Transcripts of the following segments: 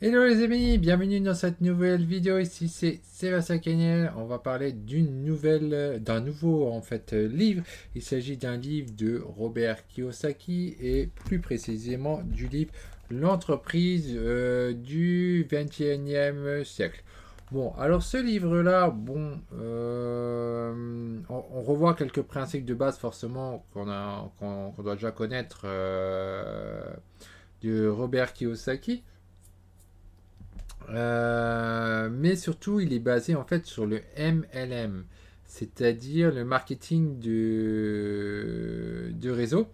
Hello les amis, bienvenue dans cette nouvelle vidéo. Ici c'est Sébastien Caniel. On va parler d'un nouveau livre. Il s'agit d'un livre de Robert Kiyosaki et plus précisément du livre L'entreprise du 21e siècle. Bon, alors ce livre-là, on revoit quelques principes de base forcément qu'on doit déjà connaître de Robert Kiyosaki. Mais surtout, il est basé en fait sur le MLM, c'est-à-dire le marketing de réseau.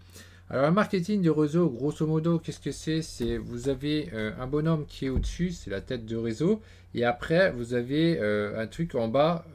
Alors, le marketing de réseau, grosso modo, qu'est-ce que c'est? C'est vous avez un bonhomme qui est au-dessus, c'est la tête de réseau, et après vous avez un truc en bas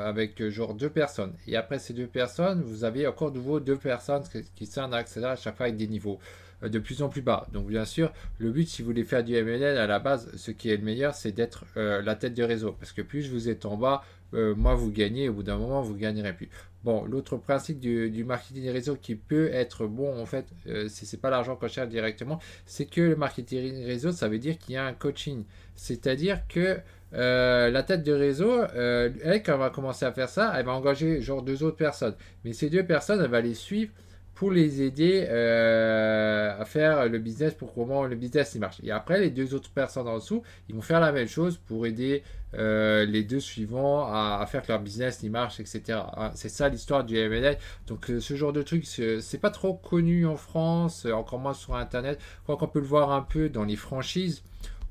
avec genre deux personnes. Et après ces deux personnes, vous avez encore de nouveau deux personnes qui sont à accéder à chaque fois avec des niveaux de plus en plus bas. Donc bien sûr, le but, si vous voulez faire du MLM, à la base, ce qui est le meilleur, c'est d'être la tête de réseau. Parce que plus vous êtes en bas, moins vous gagnez, au bout d'un moment, vous ne gagnerez plus. Bon, l'autre principe du marketing des réseaux qui peut être bon, en fait, c'est pas l'argent qu'on cherche directement, c'est que le marketing réseau, ça veut dire qu'il y a un coaching. C'est-à-dire que la tête de réseau, elle, quand elle va commencer à faire ça, elle va engager genre deux autres personnes. Mais ces deux personnes, elle va les suivre pour les aider à faire le business, pour comment le business il marche. Et après, les deux autres personnes en dessous, ils vont faire la même chose pour aider les deux suivants à faire que leur business il marche, etc. Hein, c'est ça l'histoire du M&A. Donc ce genre de truc, c'est pas trop connu en France, encore moins sur Internet. Je crois qu'on peut le voir un peu dans les franchises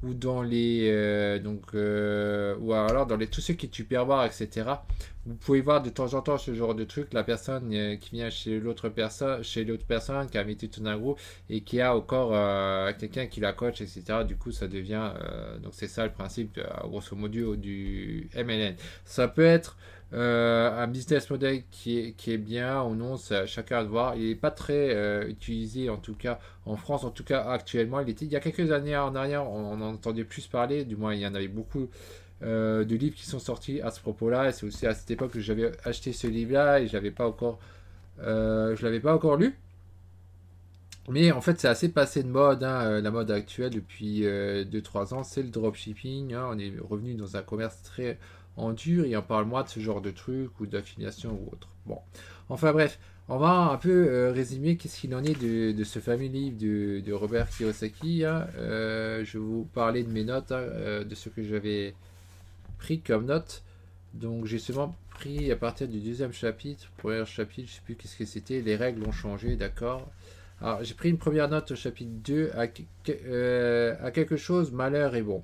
ou dans les ou alors dans les tous ceux qui tupperware, etc. Vous pouvez voir de temps en temps ce genre de truc, la personne qui vient chez l'autre personne qui a mis tout un groupe et qui a encore quelqu'un qui la coach, etc. Du coup ça devient donc c'est ça le principe grosso modo du MLN. Ça peut être un business model qui est bien ou non, c'est chacun à voir. Il n'est pas très utilisé, en tout cas en France, en tout cas actuellement. Il y a quelques années en arrière, on en entendait plus parler, du moins il y en avait beaucoup de livres qui sont sortis à ce propos-là. Et c'est aussi à cette époque que j'avais acheté ce livre-là et je l'avais pas encore lu. Mais en fait, c'est assez passé de mode, hein, la mode actuelle depuis 2-3 ans, c'est le dropshipping. Hein, on est revenu dans un commerce très en dur et on parle moins de ce genre de truc ou d'affiliation ou autre. Bon, enfin bref, on va un peu résumer qu'est-ce qu'il en est de ce fameux livre de Robert Kiyosaki. Hein. Je vais vous parler de mes notes, hein, de ce que j'avais pris comme notes. Donc j'ai seulement pris à partir du deuxième chapitre, premier chapitre, je sais plus qu'est-ce que c'était, les règles ont changé, d'accord. Alors j'ai pris une première note au chapitre 2 à quelque chose, malheur est bon.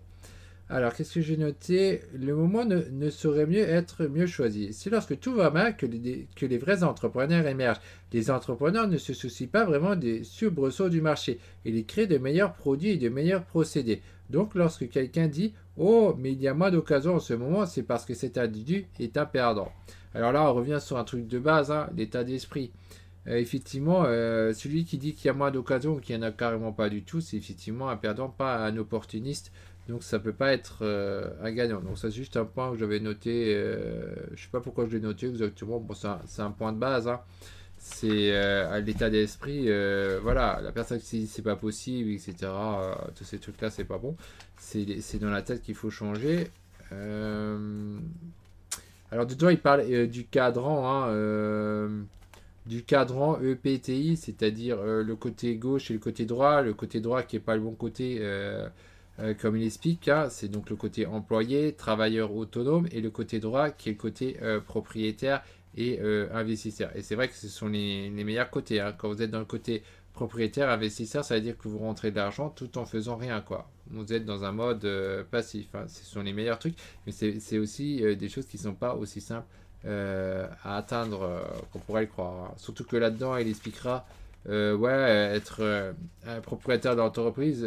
Alors, qu'est-ce que j'ai noté? Le moment ne saurait mieux être mieux choisi. C'est lorsque tout va mal que les vrais entrepreneurs émergent. Les entrepreneurs ne se soucient pas vraiment des soubresauts du marché. Ils créent de meilleurs produits et de meilleurs procédés. Donc, lorsque quelqu'un dit «Oh, mais il y a moins d'occasions en ce moment», c'est parce que cet individu est un perdant. Alors là, on revient sur un truc de base, hein, l'état d'esprit. Effectivement, celui qui dit qu'il y a moins d'occasions ou qu'il n'y en a carrément pas du tout, c'est effectivement un perdant, pas un opportuniste. Donc ça peut pas être un gagnant. Donc ça c'est juste un point que j'avais noté. Je sais pas pourquoi je l'ai noté exactement. Bon, c'est un point de base. Hein. C'est à l'état d'esprit. Voilà, la personne qui dit c'est pas possible, etc. Tous ces trucs-là, c'est pas bon. C'est dans la tête qu'il faut changer. Alors dedans, il parle du cadran. Hein, du cadran EPTI, c'est-à-dire le côté gauche et le côté droit qui n'est pas le bon côté, comme il explique, hein, c'est donc le côté employé, travailleur autonome, et le côté droit qui est le côté propriétaire et investisseur. Et c'est vrai que ce sont les meilleurs côtés. Hein. Quand vous êtes dans le côté propriétaire, investisseur, ça veut dire que vous rentrez de l'argent tout en faisant rien, quoi. Vous êtes dans un mode passif. Hein. Ce sont les meilleurs trucs, mais c'est aussi des choses qui ne sont pas aussi simples à atteindre qu'on pourrait le croire. Hein. Surtout que là-dedans, il expliquera ouais, être un propriétaire d'entreprise.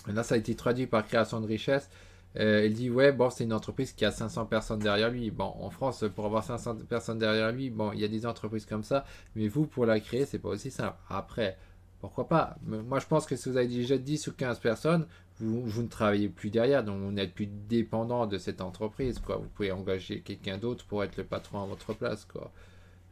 Là, ça a été traduit par création de richesse. Il dit ouais, bon, c'est une entreprise qui a 500 personnes derrière lui. Bon, en France, pour avoir 500 personnes derrière lui, bon, il y a des entreprises comme ça, mais vous, pour la créer, c'est pas aussi simple. Après, pourquoi pas? Moi, je pense que si vous avez déjà 10 ou 15 personnes, vous ne travaillez plus derrière, donc vous n'êtes plus dépendant de cette entreprise, quoi. Vous pouvez engager quelqu'un d'autre pour être le patron à votre place, quoi.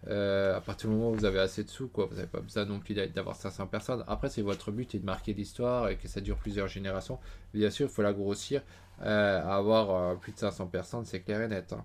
À partir du moment où vous avez assez de sous, quoi, vous n'avez pas besoin non plus d'avoir 500 personnes. Après, c'est votre but et de marquer l'histoire et que ça dure plusieurs générations. Bien sûr, il faut la grossir. Avoir plus de 500 personnes, c'est clair et net, hein.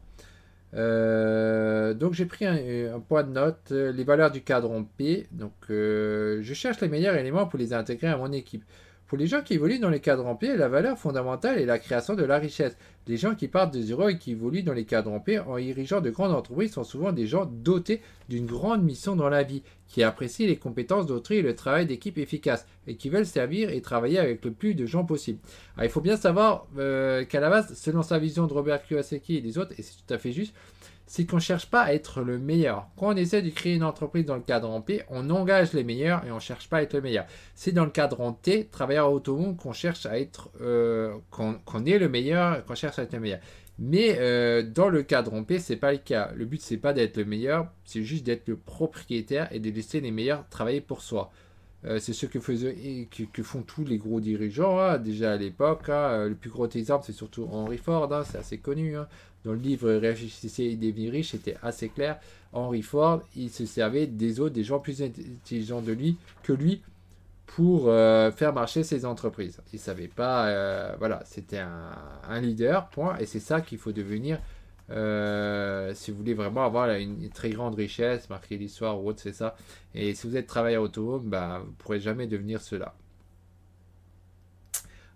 Donc j'ai pris un point de note, les valeurs du cadran P. Donc je cherche les meilleurs éléments pour les intégrer à mon équipe. Pour les gens qui évoluent dans les cadrans P, la valeur fondamentale est la création de la richesse. Les gens qui partent de zéro et qui évoluent dans les cadrans P en dirigeant de grandes entreprises sont souvent des gens dotés d'une grande mission dans la vie, qui apprécient les compétences d'autrui et le travail d'équipe efficace, et qui veulent servir et travailler avec le plus de gens possible. Alors, il faut bien savoir qu'à la base, selon sa vision de Robert Kiyosaki et des autres, et c'est tout à fait juste, c'est qu'on ne cherche pas à être le meilleur. Quand on essaie de créer une entreprise dans le cadre P, on engage les meilleurs et on ne cherche pas à être le meilleur. C'est dans le cadre T, travailleur autonome, qu'on cherche à être, qu'on est le meilleur et qu'on cherche à être le meilleur. Mais dans le cadre P, c'est pas le cas. Le but, c'est pas d'être le meilleur, c'est juste d'être le propriétaire et de laisser les meilleurs travailler pour soi. C'est ce que font tous les gros dirigeants, hein, déjà à l'époque. Hein. Le plus gros exemple, c'est surtout Henry Ford, hein, c'est assez connu. Hein. Dans le livre Réfléchissez et devenez riche, c'était assez clair. Henry Ford, il se servait des autres, des gens plus intelligents que lui, pour faire marcher ses entreprises. Il ne savait pas, voilà, c'était un leader, point. Et c'est ça qu'il faut devenir si vous voulez vraiment avoir une très grande richesse, marquer l'histoire ou autre, c'est ça. Et si vous êtes travailleur autonome, bah, vous ne pourrez jamais devenir cela.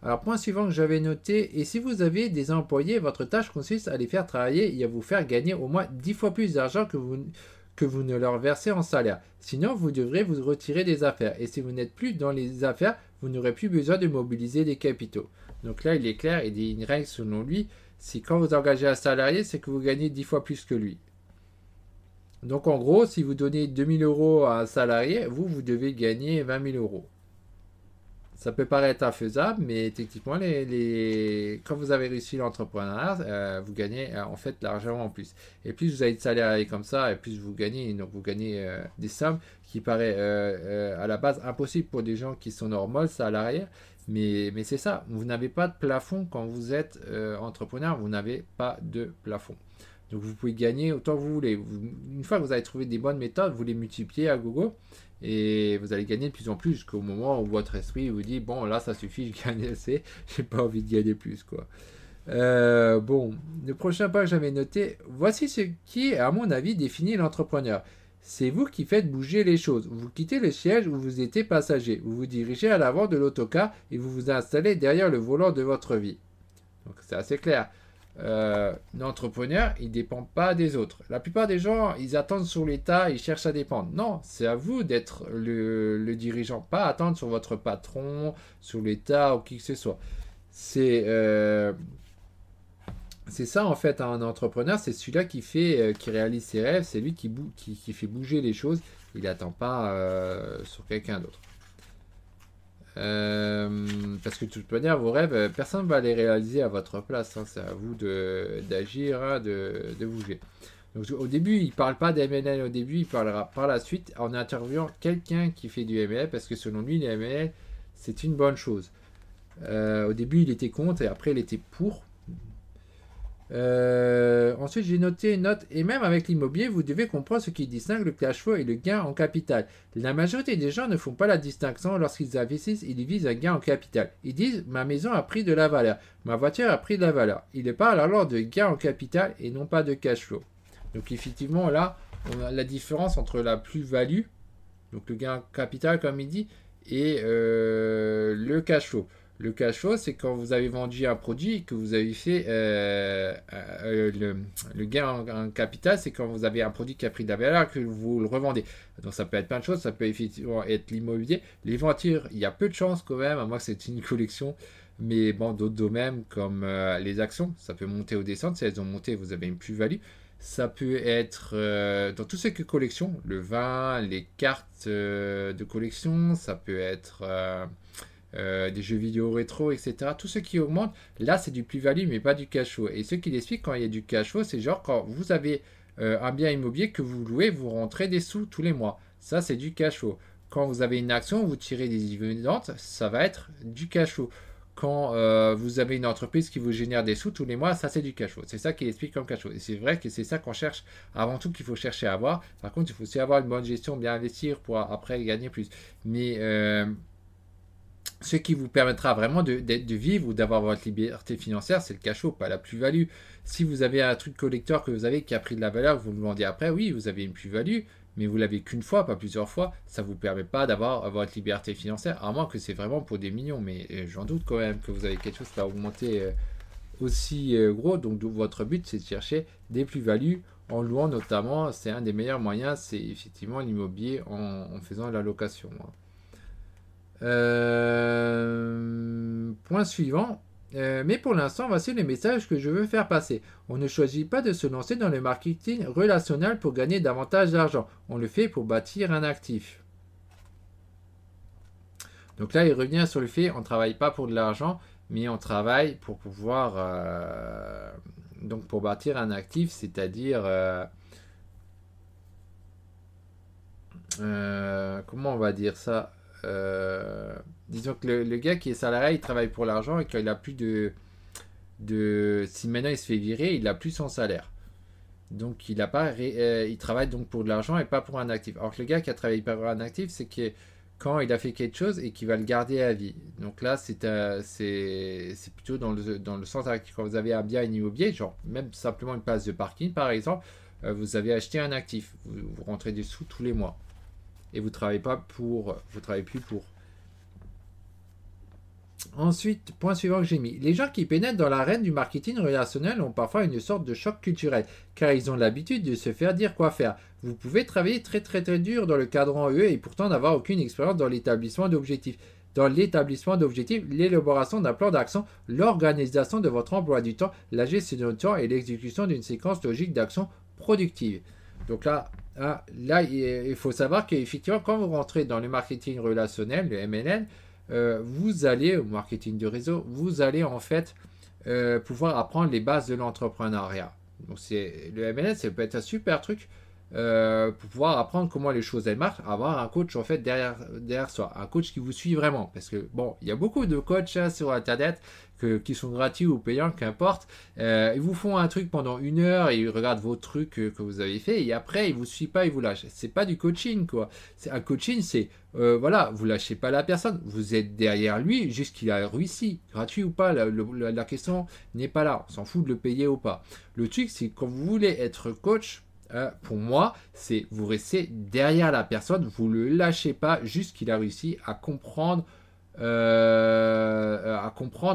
Alors, point suivant que j'avais noté, et si vous avez des employés, votre tâche consiste à les faire travailler et à vous faire gagner au moins 10 fois plus d'argent que vous ne leur versez en salaire. Sinon, vous devrez vous retirer des affaires. Et si vous n'êtes plus dans les affaires, vous n'aurez plus besoin de mobiliser des capitaux. Donc là, il est clair, il dit une règle selon lui, si quand vous engagez un salarié, c'est que vous gagnez 10 fois plus que lui. Donc en gros, si vous donnez 2000 euros à un salarié, vous devez gagner 20 000 euros. Ça peut paraître infaisable, mais techniquement, quand vous avez réussi l'entrepreneuriat, vous gagnez en fait l'argent en plus. Et plus vous avez de salariés comme ça, et plus vous gagnez, donc vous gagnez des sommes qui paraissent à la base impossibles pour des gens qui sont normaux, salariés. Mais c'est ça, vous n'avez pas de plafond quand vous êtes entrepreneur, vous n'avez pas de plafond. Donc vous pouvez gagner autant que vous voulez. Une fois que vous avez trouvé des bonnes méthodes, vous les multipliez à gogo et vous allez gagner de plus en plus jusqu'au moment où votre esprit vous dit bon là ça suffit, je gagne assez, j'ai pas envie de gagner plus quoi. Bon, le prochain point que j'avais noté, voici ce qui à mon avis définit l'entrepreneur. C'est vous qui faites bouger les choses. Vous quittez le siège où vous étiez passager. Vous vous dirigez à l'avant de l'autocar et vous vous installez derrière le volant de votre vie. Donc c'est assez clair. L'entrepreneur, il ne dépend pas des autres. La plupart des gens, ils attendent sur l'État, ils cherchent à dépendre. Non, c'est à vous d'être le dirigeant, pas attendre sur votre patron, sur l'État ou qui que ce soit. C'est ça en fait un entrepreneur, c'est celui-là qui réalise ses rêves, c'est lui qui fait bouger les choses. Il n'attend pas sur quelqu'un d'autre. Parce que de toute manière, vos rêves, personne ne va les réaliser à votre place. Hein. C'est à vous d'agir, hein, de bouger. Donc, au début, il ne parle pas d'MLM. Au début, il parlera par la suite en interviewant quelqu'un qui fait du MLM parce que selon lui, les MLM, c'est une bonne chose. Au début, il était contre et après, il était pour. Ensuite, j'ai noté une note. Et même avec l'immobilier, vous devez comprendre ce qui distingue le cash flow et le gain en capital. La majorité des gens ne font pas la distinction lorsqu'ils investissent. Ils visent un gain en capital. Ils disent ma maison a pris de la valeur, ma voiture a pris de la valeur. Ils parlent alors de gain en capital et non pas de cash flow. Donc effectivement, là, on a la différence entre la plus-value, donc le gain en capital comme il dit, et le cash flow. Le cash flow, c'est quand vous avez vendu un produit et que vous avez fait le gain en capital, c'est quand vous avez un produit qui a pris de la valeur que vous le revendez. Donc ça peut être plein de choses, ça peut effectivement être l'immobilier. Les voitures, il y a peu de chances quand même, à moins que c'est une collection. Mais bon, d'autres domaines comme les actions, ça peut monter ou descendre. Si elles ont monté, vous avez une plus-value. Ça peut être dans tout ce qui est collection, le vin, les cartes de collection, ça peut être des jeux vidéo rétro, etc. Tout ce qui augmente, là c'est du plus-value mais pas du cash flow. Et ce qui explique quand il y a du cash flow, c'est genre quand vous avez un bien immobilier que vous louez, vous rentrez des sous tous les mois. Ça c'est du cash flow. Quand vous avez une action, vous tirez des dividendes, ça va être du cash flow. quand vous avez une entreprise qui vous génère des sous tous les mois, ça c'est du cash flow. C'est ça qu'il explique comme cash flow. Et c'est vrai que c'est ça qu'on cherche avant tout, qu'il faut chercher à avoir. Par contre, il faut aussi avoir une bonne gestion, bien investir pour après gagner plus. Mais ce qui vous permettra vraiment de vivre ou d'avoir votre liberté financière, c'est le cash flow, pas la plus-value. Si vous avez un truc collector que vous avez qui a pris de la valeur, vous le vendez après, oui, vous avez une plus-value, mais vous l'avez qu'une fois, pas plusieurs fois, ça ne vous permet pas d'avoir votre liberté financière, à moins que c'est vraiment pour des millions. Mais j'en doute quand même que vous avez quelque chose qui va augmenter aussi gros. Donc votre but, c'est de chercher des plus-values en louant notamment. C'est un des meilleurs moyens, c'est effectivement l'immobilier en faisant la location. Point suivant. Mais pour l'instant, voici les messages que je veux faire passer. On ne choisit pas de se lancer dans le marketing relationnel pour gagner davantage d'argent. On le fait pour bâtir un actif. Donc là, il revient sur le fait on ne travaille pas pour de l'argent, mais on travaille pour pouvoir... donc pour bâtir un actif, c'est-à-dire... comment on va dire ça? Disons que le gars qui est salarié, il travaille pour l'argent et qu'il a plus si maintenant il se fait virer, il a plus son salaire. Donc il travaille donc pour de l'argent et pas pour un actif. Alors que le gars qui a travaillé pour un actif, c'est que quand il a fait quelque chose et qu'il va le garder à vie. Donc là, c'est plutôt dans le sens actif. Quand vous avez un bien immobilier, genre même simplement une place de parking par exemple, vous avez acheté un actif. Vous rentrez des sous tous les mois. Et vous travaillez plus pour. Ensuite, point suivant que j'ai mis. Les gens qui pénètrent dans l'arène du marketing relationnel ont parfois une sorte de choc culturel, car ils ont l'habitude de se faire dire quoi faire. Vous pouvez travailler très très très dur dans le cadran UE et pourtant n'avoir aucune expérience dans l'établissement d'objectifs. Dans l'établissement d'objectifs, l'élaboration d'un plan d'action, l'organisation de votre emploi du temps, la gestion du temps et l'exécution d'une séquence logique d'action productive. Donc là, il faut savoir qu'effectivement, quand vous rentrez dans le marketing relationnel, le MLN, vous allez, au marketing de réseau, vous allez en fait pouvoir apprendre les bases de l'entrepreneuriat. Donc le MLN, ça peut être un super truc pour pouvoir apprendre comment les choses elles marchent, avoir un coach en fait derrière soi, un coach qui vous suit vraiment. Parce que bon, il y a beaucoup de coachs sur Internet qui sont gratuits ou payants, qu'importe. Ils vous font un truc pendant 1 heure et ils regardent vos trucs que vous avez fait et après ils vous suivent pas, ils vous lâchent. C'est pas du coaching quoi. Un coaching, c'est voilà, vous lâchez pas la personne, vous êtes derrière lui jusqu'il a réussi, gratuit ou pas. La question n'est pas là. On s'en fout de le payer ou pas. Le truc, c'est quand vous voulez être coach. Pour moi, c'est vous restez derrière la personne, vous le lâchez pas jusqu'il a réussi à comprendre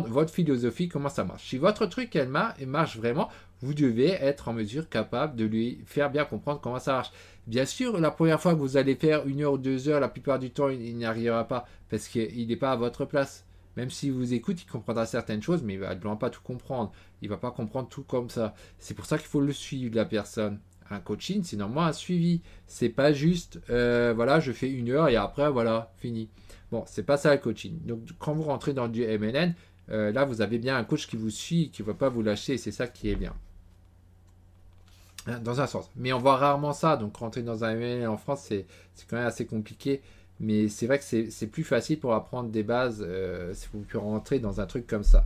votre philosophie, comment ça marche. Si votre truc elle marche vraiment, vous devez être en mesure capable de lui faire bien comprendre comment ça marche. Bien sûr, la première fois que vous allez faire 1 heure ou 2 heures, la plupart du temps, il n'y arrivera pas parce qu'il n'est pas à votre place. Même s'il vous écoute, il comprendra certaines choses, mais il ne va pas tout comprendre. Il ne va pas comprendre tout comme ça. C'est pour ça qu'il faut le suivre, la personne. Un coaching, c'est normalement un suivi. C'est pas juste, voilà, je fais 1 heure et après, voilà, fini. Bon, c'est pas ça le coaching. Donc, quand vous rentrez dans du MLN, là, vous avez bien un coach qui vous suit, qui ne va pas vous lâcher. C'est ça qui est bien. Dans un sens. Mais on voit rarement ça. Donc, rentrer dans un MLN en France, c'est quand même assez compliqué. Mais c'est vrai que c'est plus facile pour apprendre des bases si vous pouvez rentrer dans un truc comme ça.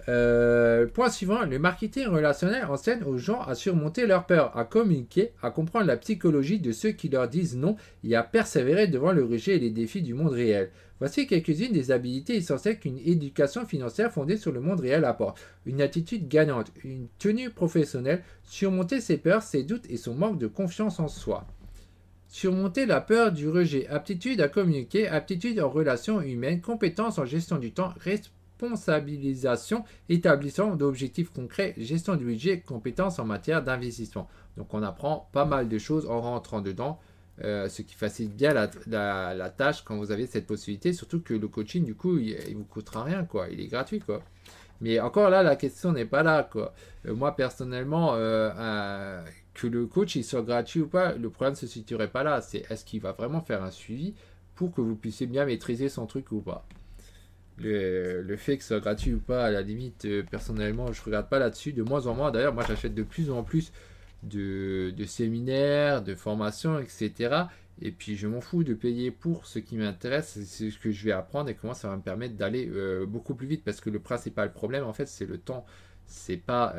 Point suivant, le marketing relationnel enseigne aux gens à surmonter leur peur, à communiquer, à comprendre la psychologie de ceux qui leur disent non et à persévérer devant le rejet et les défis du monde réel. Voici quelques-unes des habilités essentielles qu'une éducation financière fondée sur le monde réel apporte. Une attitude gagnante, une tenue professionnelle, surmonter ses peurs, ses doutes et son manque de confiance en soi. Surmonter la peur du rejet, aptitude à communiquer, aptitude en relations humaines, compétences en gestion du temps, responsabilisation, établissement d'objectifs concrets, gestion du budget, compétences en matière d'investissement. Donc on apprend pas mal de choses en rentrant dedans, ce qui facilite bien la tâche quand vous avez cette possibilité, surtout que le coaching du coup il vous coûtera rien quoi, il est gratuit quoi. Mais encore là la question n'est pas là quoi. Moi personnellement que le coach il soit gratuit ou pas, le problème ne se situerait pas là, c'est est-ce qu'il va vraiment faire un suivi pour que vous puissiez bien maîtriser son truc ou pas. Le fait que ce soit gratuit ou pas, à la limite, personnellement, je ne regarde pas là-dessus. De moins en moins, d'ailleurs, moi j'achète de plus en plus de séminaires, de formations, etc. Et puis je m'en fous de payer pour ce qui m'intéresse, c'est ce que je vais apprendre et comment ça va me permettre d'aller beaucoup plus vite. Parce que le principal problème, en fait, c'est le temps. C'est pas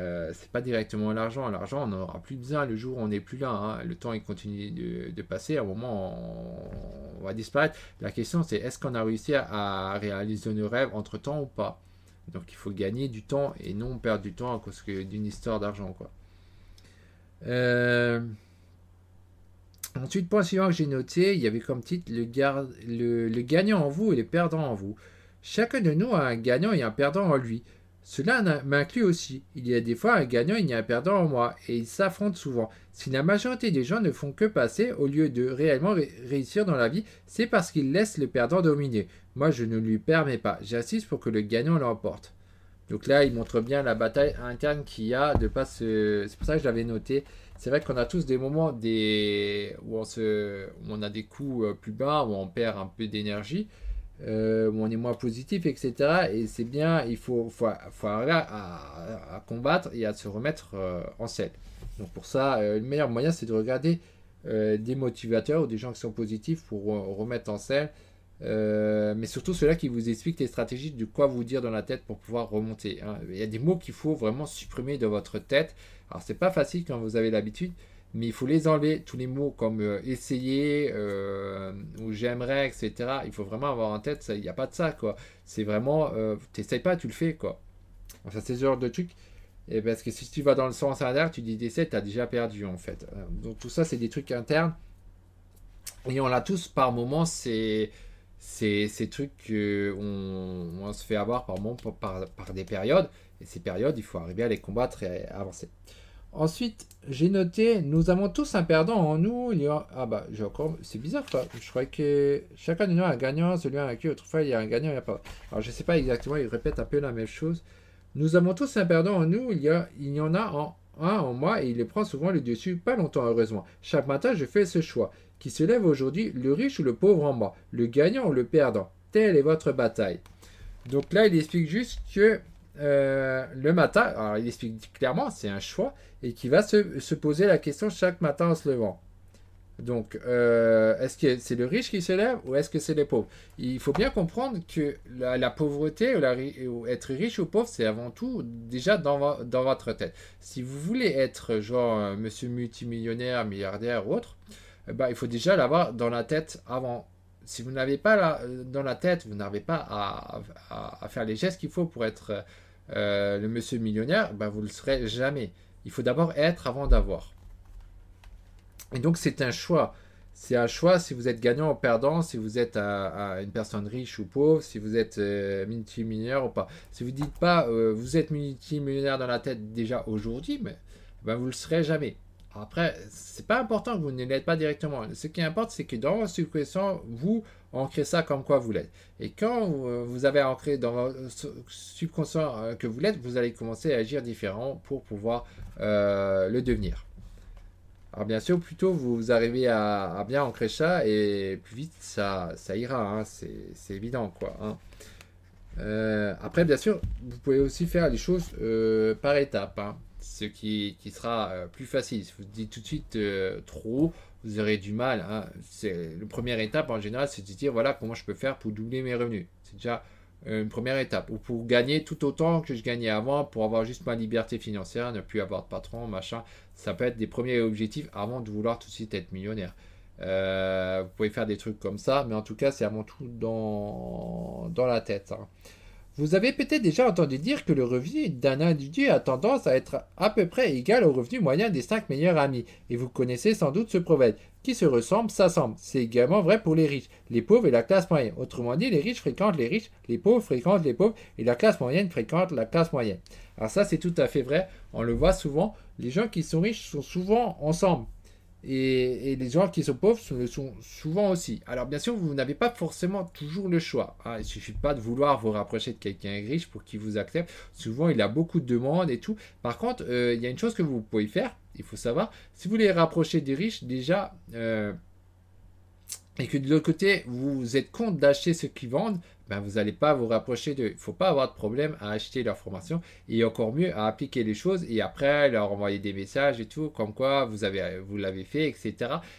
directement l'argent. L'argent, on n'en aura plus besoin le jour où on n'est plus là, hein. Le temps, il continue de passer. À un moment, on va disparaître. La question, c'est est-ce qu'on a réussi à réaliser nos rêves entre-temps ou pas? Donc, il faut gagner du temps et non perdre du temps à cause d'une histoire d'argent, quoi. Euh, Ensuite, point suivant que j'ai noté, il y avait comme titre le gagnant en vous et le perdant en vous. Chacun de nous a un gagnant et un perdant en lui. Cela m'inclut aussi. Il y a des fois un gagnant et il y a un perdant en moi, et ils s'affrontent souvent. Si la majorité des gens ne font que passer, au lieu de réellement réussir dans la vie, c'est parce qu'ils laissent le perdant dominer. Moi, je ne lui permets pas. J'insiste pour que le gagnant l'emporte. Donc là, il montre bien la bataille interne qu'il y a de pas se... C'est pour ça que je l'avais noté. C'est vrai qu'on a tous des moments où on a des coups plus bas, où on perd un peu d'énergie, où on est moins positif, etc. Et c'est bien, faut arriver à combattre et à se remettre en selle. Donc pour ça, le meilleur moyen, c'est de regarder des motivateurs ou des gens qui sont positifs pour remettre en selle. Mais surtout ceux-là qui vous expliquent les stratégies de quoi vous dire dans la tête pour pouvoir remonter, hein. Il y a des mots qu'il faut vraiment supprimer de votre tête. Alors c'est pas facile quand vous avez l'habitude, mais il faut les enlever. Tous les mots comme essayer ou j'aimerais, etc. Il faut vraiment avoir en tête, il n'y a pas de ça, quoi. C'est vraiment, t'essayes pas, tu le fais, quoi. Enfin, c'est ce genre de truc. Et parce que si tu vas dans le sens inverse, tu dis t'essaies, t'as déjà perdu, en fait. Donc tout ça, c'est des trucs internes. Et on l'a tous par moments, c'est ces trucs on se fait avoir par, moment, par des périodes. Et ces périodes, il faut arriver à les combattre et à avancer. Ensuite, j'ai noté, nous avons tous un perdant en nous. Ah bah, j'ai encore... C'est bizarre ça. Je croyais que chacun de nous a un gagnant, celui avec qui autrefois il y a un gagnant, il n'y a pas. Alors je sais pas exactement, il répète un peu la même chose. Nous avons tous un perdant en nous, il y en a un en moi et il prend souvent le dessus, pas longtemps heureusement. Chaque matin, je fais ce choix. Qui se lève aujourd'hui, le riche ou le pauvre en moi, le gagnant ou le perdant. Telle est votre bataille. Donc là, il explique juste que le matin, alors il explique clairement, c'est un choix, et qu'il va se poser la question chaque matin en se levant. Donc, est-ce que c'est le riche qui se lève ou est-ce que c'est les pauvres? Il faut bien comprendre que la pauvreté ou être riche ou pauvre, c'est avant tout déjà dans votre tête. Si vous voulez être genre monsieur multimillionnaire, milliardaire ou autre, il faut déjà l'avoir dans la tête avant. Si vous n'avez pas dans la tête, vous n'arrivez pas à faire les gestes qu'il faut pour être le monsieur millionnaire, vous ne le serez jamais. Il faut d'abord être avant d'avoir. Et donc c'est un choix. C'est un choix si vous êtes gagnant ou perdant, si vous êtes une personne riche ou pauvre, si vous êtes multimillionnaire ou pas. Si vous ne dites pas vous êtes multimillionnaire dans la tête déjà aujourd'hui, mais vous ne le serez jamais. Après, c'est pas important que vous ne l'êtes pas directement. Ce qui importe, c'est que dans votre subconscient, vous ancrez ça comme quoi vous l'êtes. Et quand vous avez ancré dans votre subconscient que vous l'êtes, vous allez commencer à agir différemment pour pouvoir le devenir. Alors bien sûr, plus tôt vous arrivez à bien ancrer ça, et plus vite ça ira, hein, c'est évident, quoi, hein. Après, bien sûr, vous pouvez aussi faire les choses par étapes, hein, ce qui sera plus facile. Si vous dites tout de suite trop, vous aurez du mal, hein. La première étape en général, c'est de dire voilà comment je peux faire pour doubler mes revenus. C'est déjà une première étape. Ou pour gagner tout autant que je gagnais avant, pour avoir juste ma liberté financière, ne plus avoir de patron, machin. Ça peut être des premiers objectifs avant de vouloir tout de suite être millionnaire. Vous pouvez faire des trucs comme ça, mais en tout cas, c'est avant tout dans la tête, hein. Vous avez peut-être déjà entendu dire que le revenu d'un individu a tendance à être à peu près égal au revenu moyen des 5 meilleurs amis. Et vous connaissez sans doute ce proverbe. Qui se ressemble, s'assemble. C'est également vrai pour les riches, les pauvres et la classe moyenne. Autrement dit, les riches fréquentent les riches, les pauvres fréquentent les pauvres et la classe moyenne fréquente la classe moyenne. Alors ça, c'est tout à fait vrai. On le voit souvent. Les gens qui sont riches sont souvent ensemble. Et les gens qui sont pauvres le sont souvent aussi. Alors bien sûr, vous n'avez pas forcément toujours le choix, hein. Il ne suffit pas de vouloir vous rapprocher de quelqu'un riche pour qu'il vous accepte. Souvent, il a beaucoup de demandes et tout. Par contre, il y a une chose que vous pouvez faire, il faut savoir, si vous voulez rapprocher des riches, déjà, et que de l'autre côté, vous êtes contre d'acheter ceux qui vendent, ben vous n'allez pas vous rapprocher d'eux. Il ne faut pas avoir de problème à acheter leur formation et encore mieux à appliquer les choses et après leur envoyer des messages et tout, comme quoi vous l'avez fait, etc.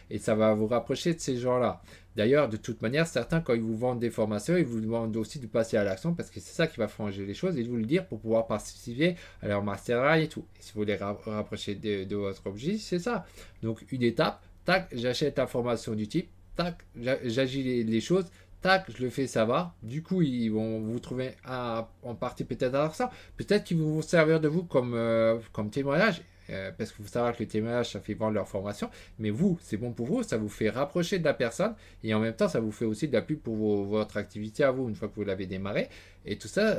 Et ça va vous rapprocher de ces gens-là. D'ailleurs, de toute manière, certains, quand ils vous vendent des formations, ils vous demandent aussi de passer à l'action parce que c'est ça qui va changer les choses et de vous le dire pour pouvoir participer à leur mastermind et tout. Et si vous voulez rapprocher de votre objectif, c'est ça. Donc, une étape, tac, j'achète la formation du type, tac, j'agis les choses, tac, je le fais savoir. Du coup, ils vont vous trouver en partie peut-être à ça. Peut-être qu'ils vont vous servir de vous comme témoignage. Parce qu'il faut savoir que le témoignage, ça fait vendre leur formation. Mais vous, c'est bon pour vous, ça vous fait rapprocher de la personne. Et en même temps, ça vous fait aussi de la pub pour votre activité à vous, une fois que vous l'avez démarré. Et tout ça,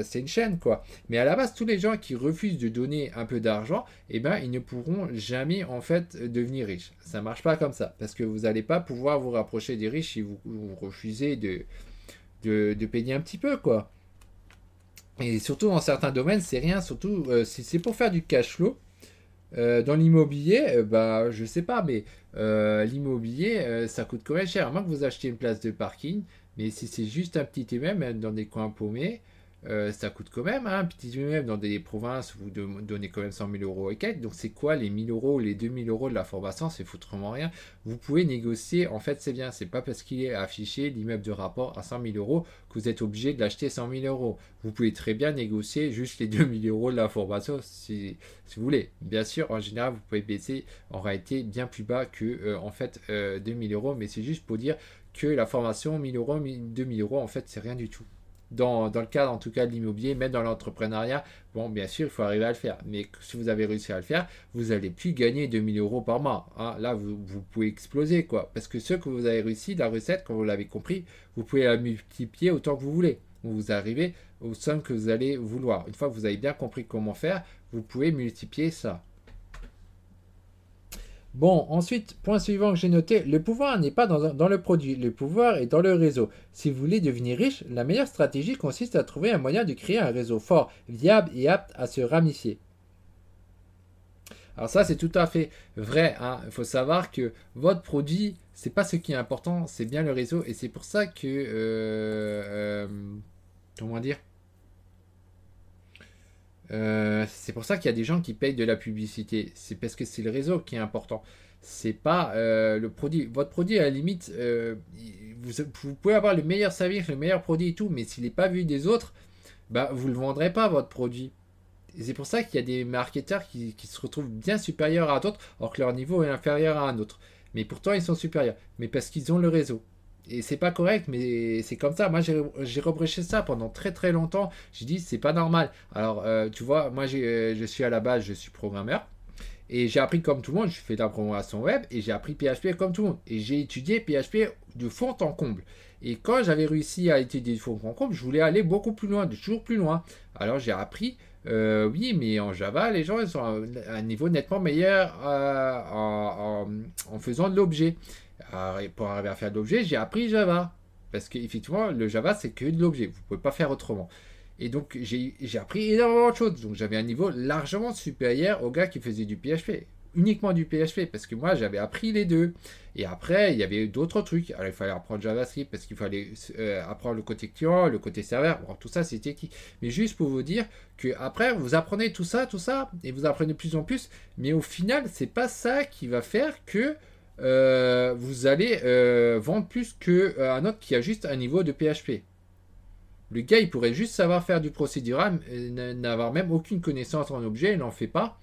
c'est une chaîne, quoi. Mais à la base, tous les gens qui refusent de donner un peu d'argent, eh ben, ils ne pourront jamais, en fait, devenir riches. Ça ne marche pas comme ça. Parce que vous n'allez pas pouvoir vous rapprocher des riches si vous refusez de payer un petit peu, quoi. Et surtout dans certains domaines, c'est rien. Surtout si c'est pour faire du cash flow. Dans l'immobilier, bah, je sais pas, mais l'immobilier, ça coûte quand même cher. À moins que vous achetiez une place de parking, mais si c'est juste un petit immeuble, même dans des coins paumés, ça coûte quand même, hein, un petit immeuble dans des provinces où vous donnez quand même 100 000 euros et quelques. Donc c'est quoi les 1000 euros, les 2000 euros de la formation? C'est foutrement rien. Vous pouvez négocier, en fait c'est bien. C'est pas parce qu'il est affiché l'immeuble de rapport à 100 000 euros que vous êtes obligé de l'acheter 100 000 euros. Vous pouvez très bien négocier juste les 2000 euros de la formation si vous voulez. Bien sûr, en général, vous pouvez baisser en réalité bien plus bas que en fait 2000 euros, mais c'est juste pour dire que la formation 1000 euros, 2000 euros, en fait, c'est rien du tout. Dans le cadre en tout cas de l'immobilier, même dans l'entrepreneuriat, bon, bien sûr, il faut arriver à le faire. Mais si vous avez réussi à le faire, vous n'allez plus gagner 2000 euros par mois. Hein. Là, vous pouvez exploser, quoi. Parce que ce que vous avez réussi, la recette, quand vous l'avez compris, vous pouvez la multiplier autant que vous voulez. Vous arrivez aux sommes que vous allez vouloir. Une fois que vous avez bien compris comment faire, vous pouvez multiplier ça. Bon, ensuite, point suivant que j'ai noté, le pouvoir n'est pas dans le produit, le pouvoir est dans le réseau. Si vous voulez devenir riche, la meilleure stratégie consiste à trouver un moyen de créer un réseau fort, viable et apte à se ramifier. Alors ça, c'est tout à fait vrai. Hein. Il faut savoir que votre produit, c'est pas ce qui est important, c'est bien le réseau. Et c'est pour ça que... comment dire c'est pour ça qu'il y a des gens qui payent de la publicité. C'est parce que c'est le réseau qui est important. C'est pas le produit. Votre produit, à la limite, vous pouvez avoir le meilleur service, le meilleur produit et tout, mais s'il n'est pas vu des autres, bah, vous ne le vendrez pas, votre produit. Et c'est pour ça qu'il y a des marketeurs qui se retrouvent bien supérieurs à d'autres, alors que leur niveau est inférieur à un autre. Mais pourtant, ils sont supérieurs. Mais parce qu'ils ont le réseau. Et c'est pas correct, mais c'est comme ça. Moi, j'ai reproché ça pendant très très longtemps. J'ai dit, c'est pas normal. Alors, tu vois, moi, je suis à la base, je suis programmeur. Et j'ai appris comme tout le monde, je fais de la programmation web et j'ai appris PHP comme tout le monde. Et j'ai étudié PHP de fond en comble. Et quand j'avais réussi à étudier de fond en comble, je voulais aller beaucoup plus loin, toujours plus loin. Alors j'ai appris, oui, mais en Java, les gens ils sont à un niveau nettement meilleur en faisant de l'objet. Pour arriver à faire de l'objet, j'ai appris Java. Parce qu'effectivement, le Java, c'est que de l'objet. Vous ne pouvez pas faire autrement. Et donc, j'ai appris énormément de choses. Donc, j'avais un niveau largement supérieur aux gars qui faisaient du PHP. Uniquement du PHP. Parce que moi, j'avais appris les deux. Et après, il y avait d'autres trucs. Alors, il fallait apprendre JavaScript parce qu'il fallait apprendre le côté client, le côté serveur. Bon, tout ça, c'était qui. Mais juste pour vous dire que après, vous apprenez tout ça, et vous apprenez de plus en plus. Mais au final, c'est pas ça qui va faire que vous allez vendre plus qu'un autre qui a juste un niveau de PHP. Le gars, il pourrait juste savoir faire du procédural, n'avoir même aucune connaissance en objet, il n'en fait pas.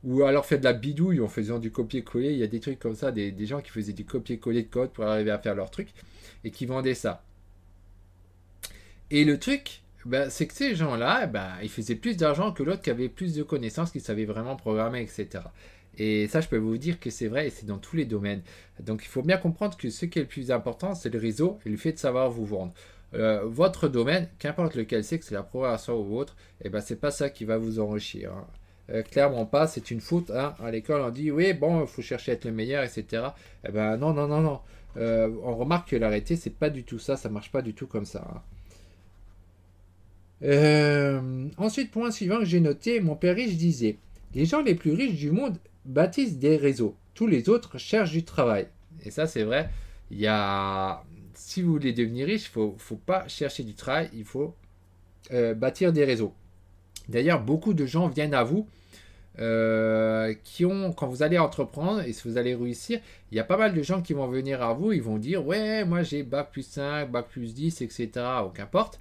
Ou alors fait de la bidouille en faisant du copier-coller. Il y a des trucs comme ça, des gens qui faisaient du copier-coller de code pour arriver à faire leur truc et qui vendaient ça. Et le truc, bah, c'est que ces gens-là, bah, ils faisaient plus d'argent que l'autre qui avait plus de connaissances, qui savait vraiment programmer, etc. Et ça, je peux vous dire que c'est vrai et c'est dans tous les domaines. Donc, il faut bien comprendre que ce qui est le plus important, c'est le réseau et le fait de savoir vous vendre. Votre domaine, qu'importe lequel c'est, que c'est la programmation ou autre, et ben c'est pas ça qui va vous enrichir. Hein. Clairement pas, c'est une faute. Hein. À l'école, on dit oui, bon, il faut chercher à être le meilleur, etc. Eh ben non, non, non, non. On remarque que l'arrêté, c'est pas du tout ça, ça marche pas du tout comme ça. Hein. Ensuite, point suivant que j'ai noté, mon père riche disait, les gens les plus riches du monde bâtissent des réseaux. Tous les autres cherchent du travail. Et ça, c'est vrai. Il y a, si vous voulez devenir riche, faut pas chercher du travail, il faut bâtir des réseaux. D'ailleurs, beaucoup de gens viennent à vous qui ont, quand vous allez entreprendre et si vous allez réussir, il y a pas mal de gens qui vont venir à vous, ils vont dire ouais, moi j'ai bac plus 5, bac plus 10, etc. Ou qu'importe.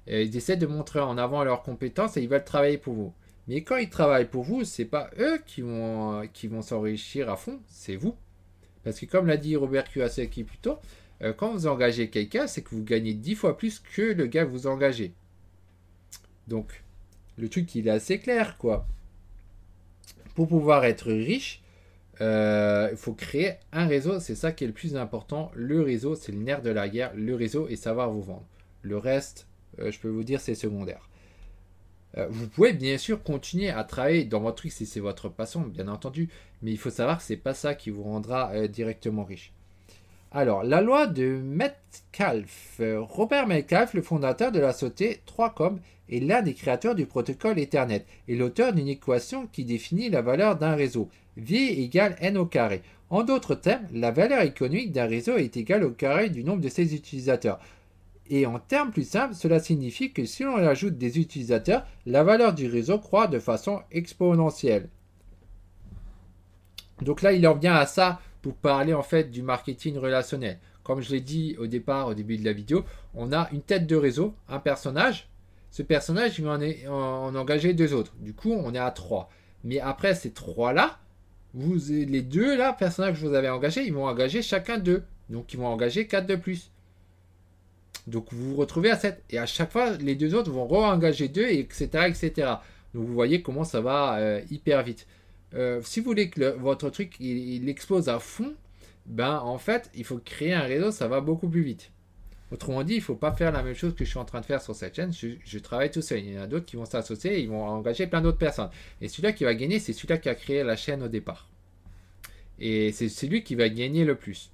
Et ils essaient de montrer en avant leurs compétences et ils veulent travailler pour vous. Mais quand ils travaillent pour vous, c'est pas eux qui vont s'enrichir à fond, c'est vous. Parce que comme l'a dit Robert Kiyosaki plus tôt, quand vous engagez quelqu'un, c'est que vous gagnez 10 fois plus que le gars que vous engagez. Donc, le truc, il est assez clair, quoi. Pour pouvoir être riche, il faut créer un réseau. C'est ça qui est le plus important. Le réseau, c'est le nerf de la guerre. Le réseau et savoir vous vendre. Le reste, je peux vous dire, c'est secondaire. Vous pouvez bien sûr continuer à travailler dans votre truc si c'est votre passion, bien entendu. Mais il faut savoir que c'est pas ça qui vous rendra directement riche. Alors, la loi de Metcalfe. Robert Metcalfe, le fondateur de la société 3Com, est l'un des créateurs du protocole Ethernet et l'auteur d'une équation qui définit la valeur d'un réseau. V égale N au carré. En d'autres termes, la valeur économique d'un réseau est égale au carré du nombre de ses utilisateurs. Et en termes plus simples, cela signifie que si l'on ajoute des utilisateurs, la valeur du réseau croît de façon exponentielle. Donc là, il en vient à ça pour parler en fait du marketing relationnel. Comme je l'ai dit au départ, au début de la vidéo, on a une tête de réseau, un personnage. Ce personnage, il va en engager deux autres. Du coup, on est à 3. Mais après ces 3-là, les deux là, personnages que vous avez engagés, ils vont engager chacun 2. Donc ils vont engager 4 de plus. Donc vous vous retrouvez à 7. Et à chaque fois, les deux autres vont re-engager 2, etc., etc. Donc vous voyez comment ça va hyper vite. Si vous voulez que votre truc il explose à fond, ben en fait, il faut créer un réseau, ça va beaucoup plus vite. Autrement dit, il ne faut pas faire la même chose que je suis en train de faire sur cette chaîne. Je travaille tout seul. Il y en a d'autres qui vont s'associer et ils vont engager plein d'autres personnes. Et celui-là qui va gagner, c'est celui-là qui a créé la chaîne au départ. Et c'est celui qui va gagner le plus.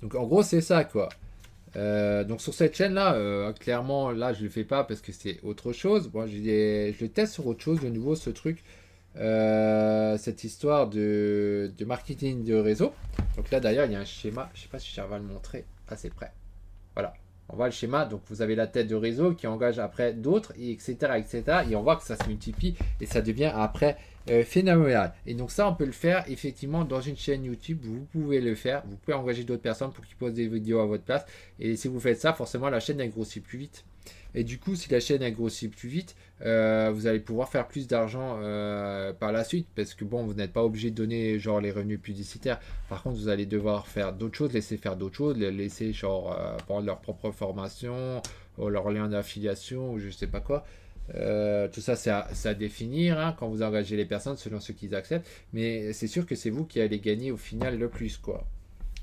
Donc en gros, c'est ça quoi. Donc sur cette chaîne là, clairement là je le fais pas parce que c'est autre chose. Bon, je le teste sur autre chose de nouveau ce truc, cette histoire de marketing de réseau. Donc là d'ailleurs il y a un schéma, je sais pas si j'arrive à le montrer. Ah c'est prêt. Voilà. On voit le schéma, donc vous avez la tête de réseau qui engage après d'autres, etc., etc. Et on voit que ça se multiplie et ça devient après phénoménal. Et donc ça, on peut le faire effectivement dans une chaîne YouTube. Vous pouvez le faire. Vous pouvez engager d'autres personnes pour qu'ils posent des vidéos à votre place. Et si vous faites ça, forcément, la chaîne elle grossit plus vite. Et du coup, si la chaîne elle grossit plus vite, vous allez pouvoir faire plus d'argent par la suite. Parce que bon, vous n'êtes pas obligé de donner genre les revenus publicitaires. Par contre, vous allez devoir faire d'autres choses, laisser faire d'autres choses, laisser genre prendre leur propre formation, ou leur lien d'affiliation, ou je sais pas quoi. Tout ça, c'est à définir hein, quand vous engagez les personnes selon ce qu'ils acceptent. Mais c'est sûr que c'est vous qui allez gagner au final le plus, quoi.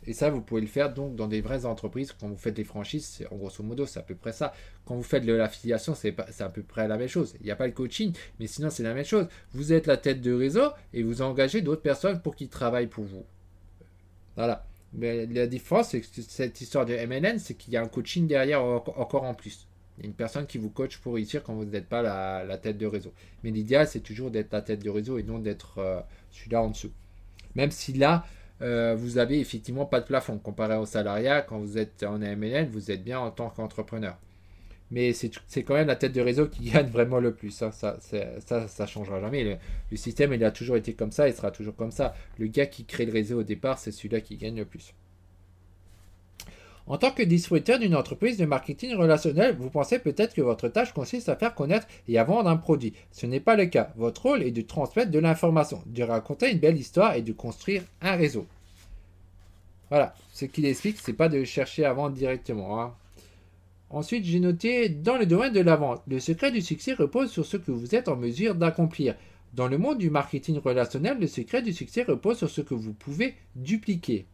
Et ça, vous pouvez le faire donc dans des vraies entreprises. Quand vous faites des franchises, en grosso modo, c'est à peu près ça. Quand vous faites de l'affiliation, c'est à peu près la même chose. Il n'y a pas le coaching, mais sinon, c'est la même chose. Vous êtes la tête de réseau et vous engagez d'autres personnes pour qu'ils travaillent pour vous. Voilà. Mais la différence, c'est que cette histoire de MLN, c'est qu'il y a un coaching derrière encore en plus. Il y a une personne qui vous coach pour réussir quand vous n'êtes pas la tête de réseau. Mais l'idéal, c'est toujours d'être la tête de réseau et non d'être celui-là en dessous. Même si là, vous avez effectivement pas de plafond. Comparé au salariat, quand vous êtes en MLN, vous êtes bien en tant qu'entrepreneur. Mais c'est quand même la tête de réseau qui gagne vraiment le plus. Hein. Ça changera jamais. Le système, il a toujours été comme ça, il sera toujours comme ça. Le gars qui crée le réseau au départ, c'est celui-là qui gagne le plus. En tant que distributeur d'une entreprise de marketing relationnel, vous pensez peut-être que votre tâche consiste à faire connaître et à vendre un produit. Ce n'est pas le cas. Votre rôle est de transmettre de l'information, de raconter une belle histoire et de construire un réseau. Voilà, ce qu'il explique, c'est pas de chercher à vendre directement. Hein. Ensuite, j'ai noté dans le domaine de la vente, le secret du succès repose sur ce que vous êtes en mesure d'accomplir. Dans le monde du marketing relationnel, le secret du succès repose sur ce que vous pouvez dupliquer.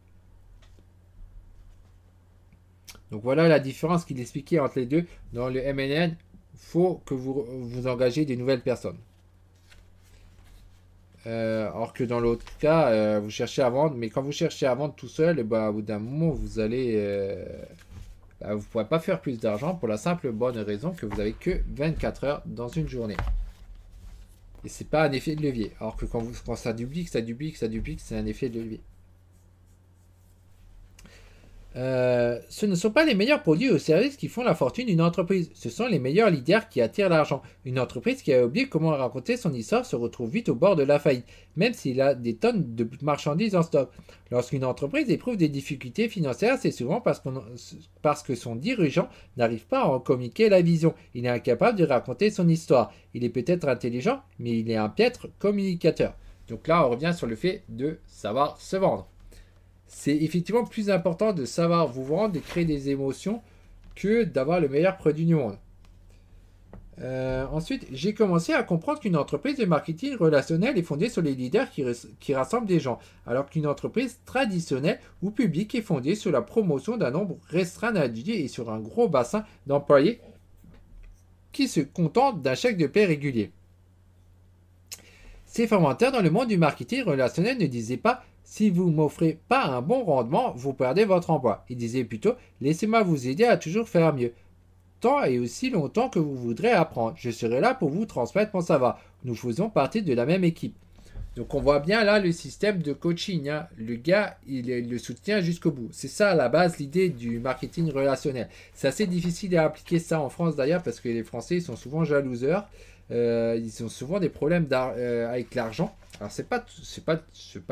Donc voilà la différence qu'il expliquait entre les deux. Dans le MLN, il faut que vous engagez des nouvelles personnes. Alors que dans l'autre cas, vous cherchez à vendre, mais quand vous cherchez à vendre tout seul, au bout d'un moment, vous allez... vous ne pourrez pas faire plus d'argent pour la simple bonne raison que vous n'avez que 24 heures dans une journée. Et c'est pas un effet de levier. Alors que quand ça duplique, c'est un effet de levier. Ce ne sont pas les meilleurs produits ou services qui font la fortune d'une entreprise, ce sont les meilleurs leaders qui attirent l'argent. Une entreprise qui a oublié comment raconter son histoire se retrouve vite au bord de la faillite, même s'il a des tonnes de marchandises en stock. Lorsqu'une entreprise éprouve des difficultés financières, c'est souvent parce que son dirigeant n'arrive pas à en communiquer la vision. Il est incapable de raconter son histoire. Il est peut-être intelligent, mais il est un piètre communicateur. Donc là, on revient sur le fait de savoir se vendre. C'est effectivement plus important de savoir vous vendre, de créer des émotions, que d'avoir le meilleur produit du monde. Ensuite, j'ai commencé à comprendre qu'une entreprise de marketing relationnel est fondée sur les leaders qui rassemblent des gens, alors qu'une entreprise traditionnelle ou publique est fondée sur la promotion d'un nombre restreint d'individus et sur un gros bassin d'employés qui se contentent d'un chèque de paie régulier. Ces formateurs dans le monde du marketing relationnel ne disaient pas si vous ne m'offrez pas un bon rendement, vous perdez votre emploi. Ils disaient plutôt laissez-moi vous aider à toujours faire mieux. Tant et aussi longtemps que vous voudrez apprendre. Je serai là pour vous transmettre mon savoir. Nous faisons partie de la même équipe. Donc on voit bien là le système de coaching. Hein. Le gars, il le soutient jusqu'au bout. C'est ça à la base l'idée du marketing relationnel. C'est assez difficile à appliquer ça en France d'ailleurs parce que les Français sont souvent jalouseurs. Ils ont souvent des problèmes avec l'argent. Alors c'est pas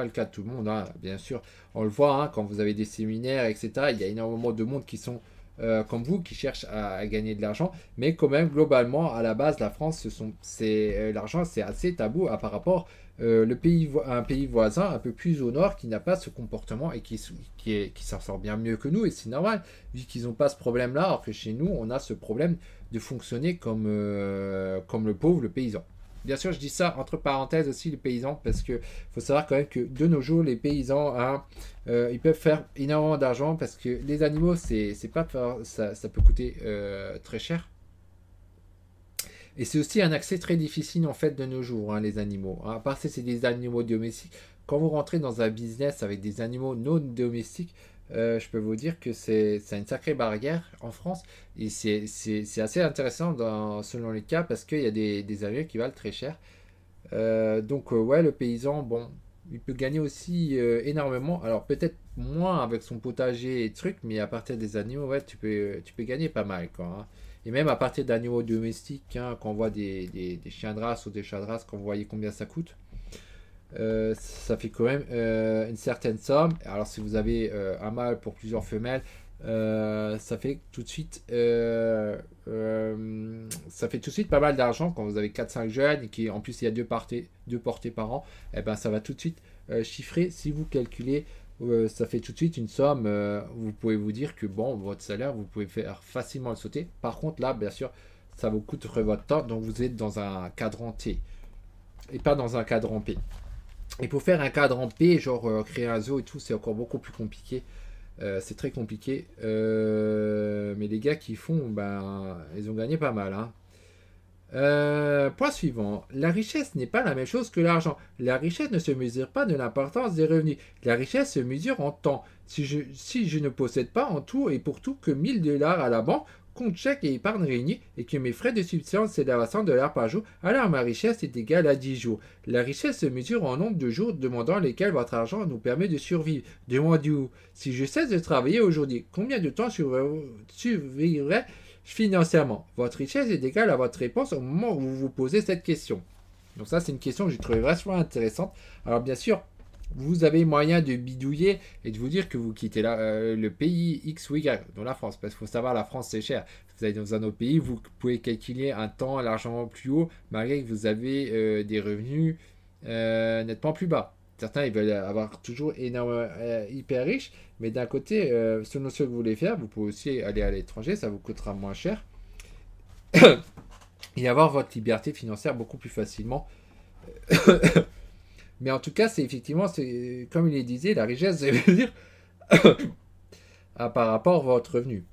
le cas de tout le monde, hein. Bien sûr. On le voit hein, quand vous avez des séminaires, etc. Il y a énormément de monde qui sont comme vous, qui cherchent à gagner de l'argent. Mais quand même, globalement, à la base, la France, l'argent, c'est assez tabou par rapport à un pays voisin, un peu plus au nord, qui n'a pas ce comportement et qui s'en sort bien mieux que nous. Et c'est normal, vu qu'ils n'ont pas ce problème-là, alors que chez nous, on a ce problème de fonctionner comme le pauvre, le paysan. Bien sûr, je dis ça entre parenthèses aussi, les paysans, parce qu'il faut savoir quand même que de nos jours, les paysans, hein, ils peuvent faire énormément d'argent parce que les animaux, c'est pas ça peut coûter très cher. Et c'est aussi un accès très difficile en fait de nos jours, hein, les animaux. À part si c'est des animaux domestiques, quand vous rentrez dans un business avec des animaux non domestiques, je peux vous dire que c'est une sacrée barrière en France. Et c'est assez intéressant selon les cas parce qu'il y a des animaux qui valent très cher. Ouais, le paysan, bon, il peut gagner aussi énormément. Alors peut-être moins avec son potager et trucs, mais à partir des animaux, ouais, tu peux gagner pas mal, quoi. Hein. Et même à partir d'animaux domestiques, hein, quand on voit des chiens de race ou des chats de race, quand vous voyez combien ça coûte. Ça fait quand même une certaine somme. Alors si vous avez un mâle pour plusieurs femelles, ça fait tout de suite pas mal d'argent quand vous avez 4-5 jeunes et qu'en plus il y a deux portées par an. Et ben ça va tout de suite chiffrer. Si vous calculez, ça fait tout de suite une somme. Vous pouvez vous dire que bon, votre salaire, vous pouvez faire facilement le sauter. Par contre là, bien sûr, ça vous coûte votre temps. Donc vous êtes dans un cadran T et pas dans un cadran P. Et pour faire un cadre en P, genre créer un zoo et tout, c'est encore beaucoup plus compliqué. C'est très compliqué. Mais les gars qui font, ben, ils ont gagné pas mal. Hein. Point suivant. La richesse n'est pas la même chose que l'argent. La richesse ne se mesure pas de l'importance des revenus. La richesse se mesure en temps. Si je ne possède pas en tout et pour tout que 1 000 $ à la banque, compte chèque et épargne réunis, et que mes frais de subsistance s'élèvent à 100 $ par jour, alors ma richesse est égale à 10 jours. La richesse se mesure en nombre de jours demandant lesquels votre argent nous permet de survivre. Demandez-vous, si je cesse de travailler aujourd'hui, combien de temps survivrai financièrement? Votre richesse est égale à votre réponse au moment où vous vous posez cette question. Donc ça, c'est une question que j'ai trouvée vachement intéressante. Alors bien sûr, vous avez moyen de bidouiller et de vous dire que vous quittez le pays X ou Y, dont la France. Parce qu'il faut savoir, la France, c'est cher. Si vous allez dans un autre pays, vous pouvez calculer un temps largement plus haut, malgré que vous avez des revenus nettement plus bas. Certains, ils veulent avoir toujours hyper riches, mais d'un côté, selon ce que vous voulez faire, vous pouvez aussi aller à l'étranger, ça vous coûtera moins cher. Et avoir votre liberté financière beaucoup plus facilement. Mais en tout cas, c'est effectivement, comme il le disait, la richesse, ça veut dire par rapport à votre revenu.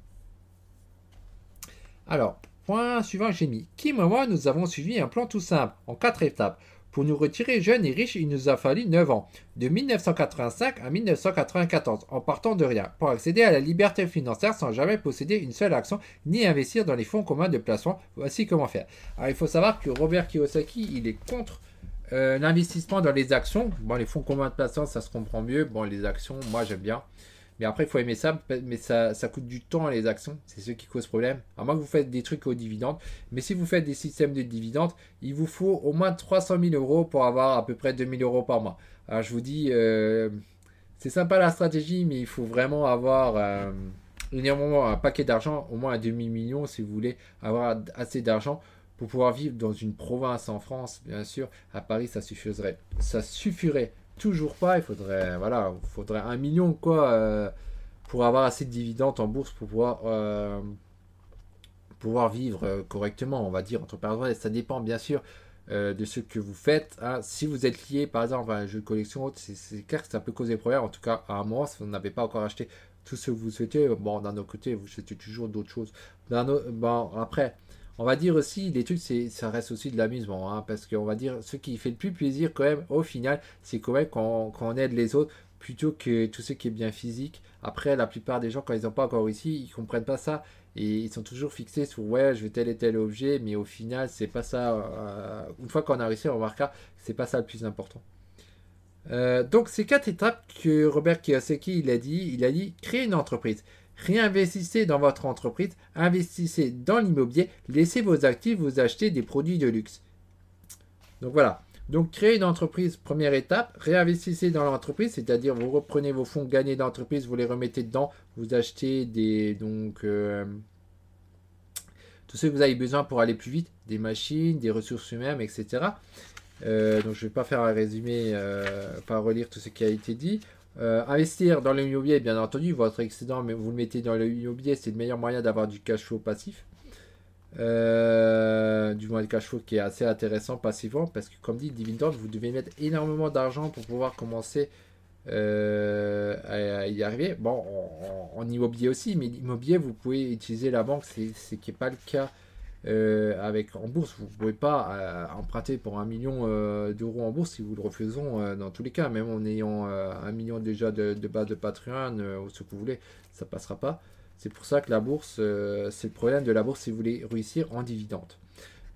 Alors, point suivant, j'ai mis. Kim et moi, nous avons suivi un plan tout simple, en 4 étapes. Pour nous retirer jeunes et riches, il nous a fallu 9 ans, de 1985 à 1994, en partant de rien, pour accéder à la liberté financière sans jamais posséder une seule action, ni investir dans les fonds communs de placement. Voici comment faire. Alors, il faut savoir que Robert Kiyosaki, il est contre l'investissement dans les actions. Bon, les fonds communs de placement, ça se comprend mieux. Bon, les actions, moi, j'aime bien. Mais après, il faut aimer ça, mais ça coûte du temps les actions, c'est ce qui cause problème. À moins que vous faites des trucs aux dividendes. Mais si vous faites des systèmes de dividendes, il vous faut au moins 300 000 euros pour avoir à peu près 2 000 euros par mois. Alors je vous dis, c'est sympa la stratégie, mais il faut vraiment avoir énormément un paquet d'argent, au moins un demi-million si vous voulez avoir assez d'argent pour pouvoir vivre dans une province en France, bien sûr. À Paris, ça suffirait. Ça suffirait toujours pas. Il faudrait, voilà, faudrait 1 million quoi pour avoir assez de dividendes en bourse pour pouvoir vivre correctement, on va dire entre parenthèses. Ça dépend bien sûr de ce que vous faites. Hein. Si vous êtes lié par exemple à un jeu de collection, c'est clair que ça peut causer problème. En tout cas, à un moment, si vous n'avez pas encore acheté tout ce que vous souhaitez, bon, d'un autre côté, vous souhaitez toujours d'autres choses. Bon, après, on va dire aussi, les trucs, ça reste aussi de l'amusement, hein, parce qu'on va dire, ce qui fait le plus plaisir quand même, au final, c'est quand même quand on aide les autres, plutôt que tout ce qui est bien physique. Après, la plupart des gens, quand ils n'ont pas encore réussi, ils comprennent pas ça, et ils sont toujours fixés sur, ouais, je veux tel et tel objet, mais au final, c'est pas ça. Une fois qu'on a réussi, on remarquera que c'est pas ça le plus important. Donc, ces 4 étapes que Robert Kiyosaki il a dit créer une entreprise. Réinvestissez dans votre entreprise, investissez dans l'immobilier, laissez vos actifs vous acheter des produits de luxe. Donc voilà. Donc créer une entreprise, première étape, réinvestissez dans l'entreprise, c'est-à-dire vous reprenez vos fonds gagnés d'entreprise, vous les remettez dedans, vous achetez tout ce que vous avez besoin pour aller plus vite, des machines, des ressources humaines, etc. Donc je ne vais pas faire un résumé, pas relire tout ce qui a été dit. Investir dans l'immobilier, bien entendu, votre excédent, mais vous le mettez dans l'immobilier, c'est le meilleur moyen d'avoir du cash flow passif. Du moins, le cash flow qui est assez intéressant passivement, parce que comme dit, dividende, vous devez mettre énormément d'argent pour pouvoir commencer à y arriver. Bon, en immobilier aussi, mais l'immobilier, vous pouvez utiliser la banque, c'est qui n'est pas le cas en bourse. Vous ne pouvez pas emprunter pour 1 million d'euros en bourse si vous le refusez dans tous les cas, même en ayant 1 million déjà de base de patrimoine ou ce que vous voulez, ça ne passera pas. C'est pour ça que la bourse, c'est le problème de la bourse si vous voulez réussir en dividende.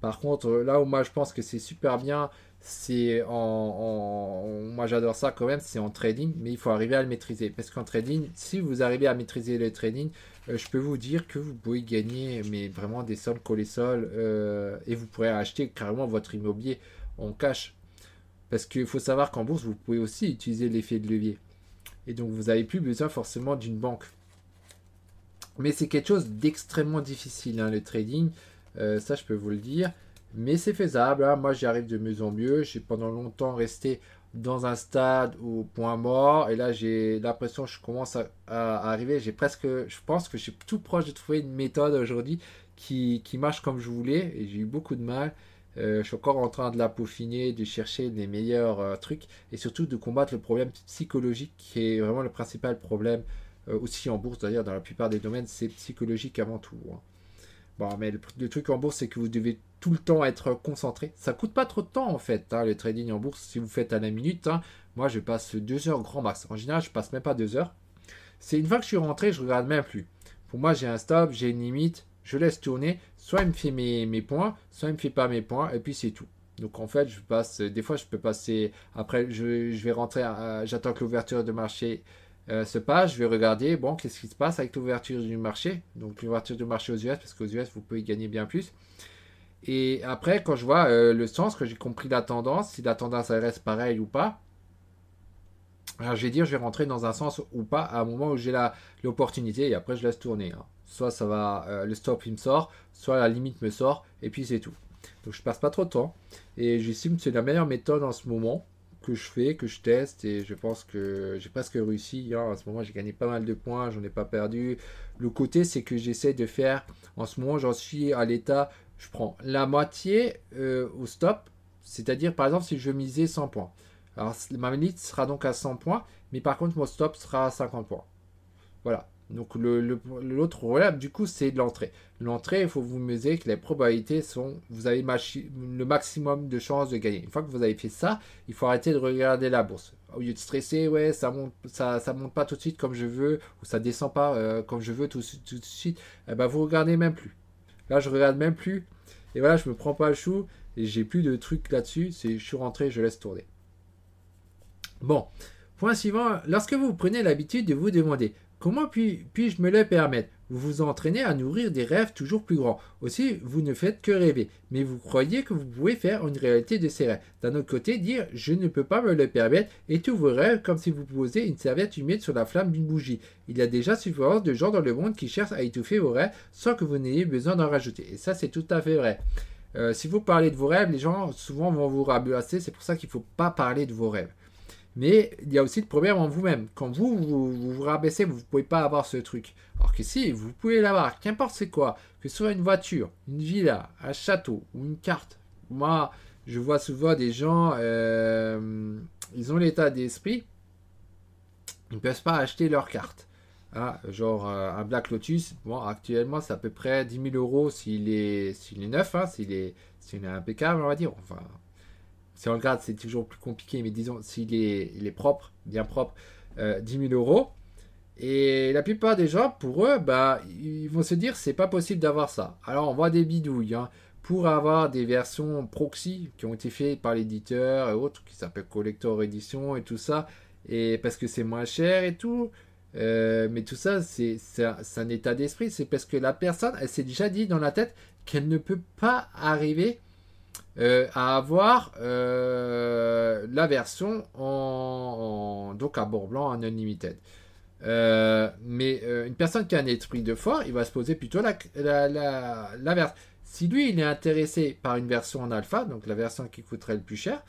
Par contre, là où moi je pense que c'est super bien, c'est moi j'adore ça quand même, c'est en trading, mais il faut arriver à le maîtriser. Parce qu'en trading, si vous arrivez à maîtriser le trading, je peux vous dire que vous pouvez gagner mais vraiment des sommes colossales et vous pourrez acheter carrément votre immobilier en cash. Parce qu'il faut savoir qu'en bourse, vous pouvez aussi utiliser l'effet de levier. Et donc vous n'avez plus besoin forcément d'une banque. Mais c'est quelque chose d'extrêmement difficile, hein, le trading. Ça, je peux vous le dire. Mais c'est faisable. Hein. Moi, j'y arrive de mieux en mieux. J'ai pendant longtemps resté dans un stade au point mort. Et là, j'ai l'impression que je commence à arriver. Je pense que je suis tout proche de trouver une méthode aujourd'hui qui marche comme je voulais. Et j'ai eu beaucoup de mal. Je suis encore en train de la peaufiner, de chercher les meilleurs trucs. Et surtout de combattre le problème psychologique qui est vraiment le principal problème. Aussi en bourse d'ailleurs, dans la plupart des domaines, c'est psychologique avant tout. Hein. Bon, mais le truc en bourse, c'est que vous devez tout le temps être concentré. Ça coûte pas trop de temps en fait, hein, le trading en bourse. Si vous faites à la minute, hein, moi je passe 2 heures grand max. En général, je passe même pas 2 heures. C'est une fois que je suis rentré, je regarde même plus. Pour moi, j'ai un stop, j'ai une limite, je laisse tourner. Soit il me fait mes points, soit il me fait pas mes points, et puis c'est tout. Donc en fait, je passe. Des fois, je peux passer. Après, je vais rentrer. J'attends que l'ouverture de marché se passe, je vais regarder, bon, qu'est-ce qui se passe avec l'ouverture du marché, donc l'ouverture du marché aux US, parce qu'aux US, vous pouvez gagner bien plus. Et après, quand je vois le sens, que j'ai compris la tendance, si la tendance elle reste pareille ou pas, alors je vais dire, je vais rentrer dans un sens ou pas à un moment où j'ai l'opportunité, et après je laisse tourner. Hein. Soit ça va, le stop il me sort, soit la limite me sort, et puis c'est tout. Donc je passe pas trop de temps, et j'estime que c'est la meilleure méthode en ce moment que je fais, que je teste, et je pense que j'ai presque réussi. Hein. En ce moment, j'ai gagné pas mal de points, j'en ai pas perdu. Le côté, c'est que j'essaie de faire, en ce moment, j'en suis à l'état, je prends la moitié au stop, c'est-à-dire, par exemple, si je misais 100 points. Alors, ma limite sera donc à 100 points, mais par contre, mon stop sera à 50 points. Voilà. Donc l'autre problème, du coup, c'est de l'entrée. L'entrée, il faut vous mesurer que les probabilités sont, vous avez le maximum de chances de gagner. Une fois que vous avez fait ça, il faut arrêter de regarder la bourse. Au lieu de stresser, ouais, ça monte pas tout de suite comme je veux, ou ça descend pas comme je veux tout de suite, eh ben, vous regardez même plus. Là, je regarde même plus. Et voilà, je me prends pas le chou, et j'ai plus de trucs là-dessus. Je suis rentré, je laisse tourner. Bon, point suivant, lorsque vous prenez l'habitude de vous demander Comment puis-je me le permettre? Vous vous entraînez à nourrir des rêves toujours plus grands. Aussi, vous ne faites que rêver, mais vous croyez que vous pouvez faire une réalité de ces rêves. D'un autre côté, dire je ne peux pas me le permettre et tous vos rêves comme si vous posez une serviette humide sur la flamme d'une bougie. Il y a déjà suffisamment de gens dans le monde qui cherchent à étouffer vos rêves sans que vous n'ayez besoin d'en rajouter. Et ça, c'est tout à fait vrai. Si vous parlez de vos rêves, les gens souvent vont vous rabasser. C'est pour ça qu'il ne faut pas parler de vos rêves. Mais il y a aussi le problème en vous-même. Quand vous rabaissez, vous ne pouvez pas avoir ce truc. Alors que si, vous pouvez l'avoir, qu'importe c'est quoi, que ce soit une voiture, une villa, un château ou une carte. Moi, je vois souvent des gens, ils ont l'état d'esprit, ils ne peuvent pas acheter leur carte. Ah, genre un Black Lotus, bon, actuellement c'est à peu près 10 000 euros s'il est neuf, hein, s'il est impeccable, on va dire. Enfin, si on regarde, c'est toujours plus compliqué, mais disons, s'il est propre, bien propre, 10 000 euros. Et la plupart des gens, pour eux, bah, ils vont se dire, c'est pas possible d'avoir ça. Alors, on voit des bidouilles, hein, pour avoir des versions proxy qui ont été faites par l'éditeur et autres, qui s'appellent Collector Edition et tout ça, et parce que c'est moins cher et tout. Mais tout ça, c'est un état d'esprit. C'est parce que la personne, elle s'est déjà dit dans la tête qu'elle ne peut pas arriver à avoir la version donc à bord blanc en unlimited. Mais une personne qui a un esprit de fort, il va se poser plutôt la version. Si lui, il est intéressé par une version en alpha, donc la version qui coûterait le plus cher,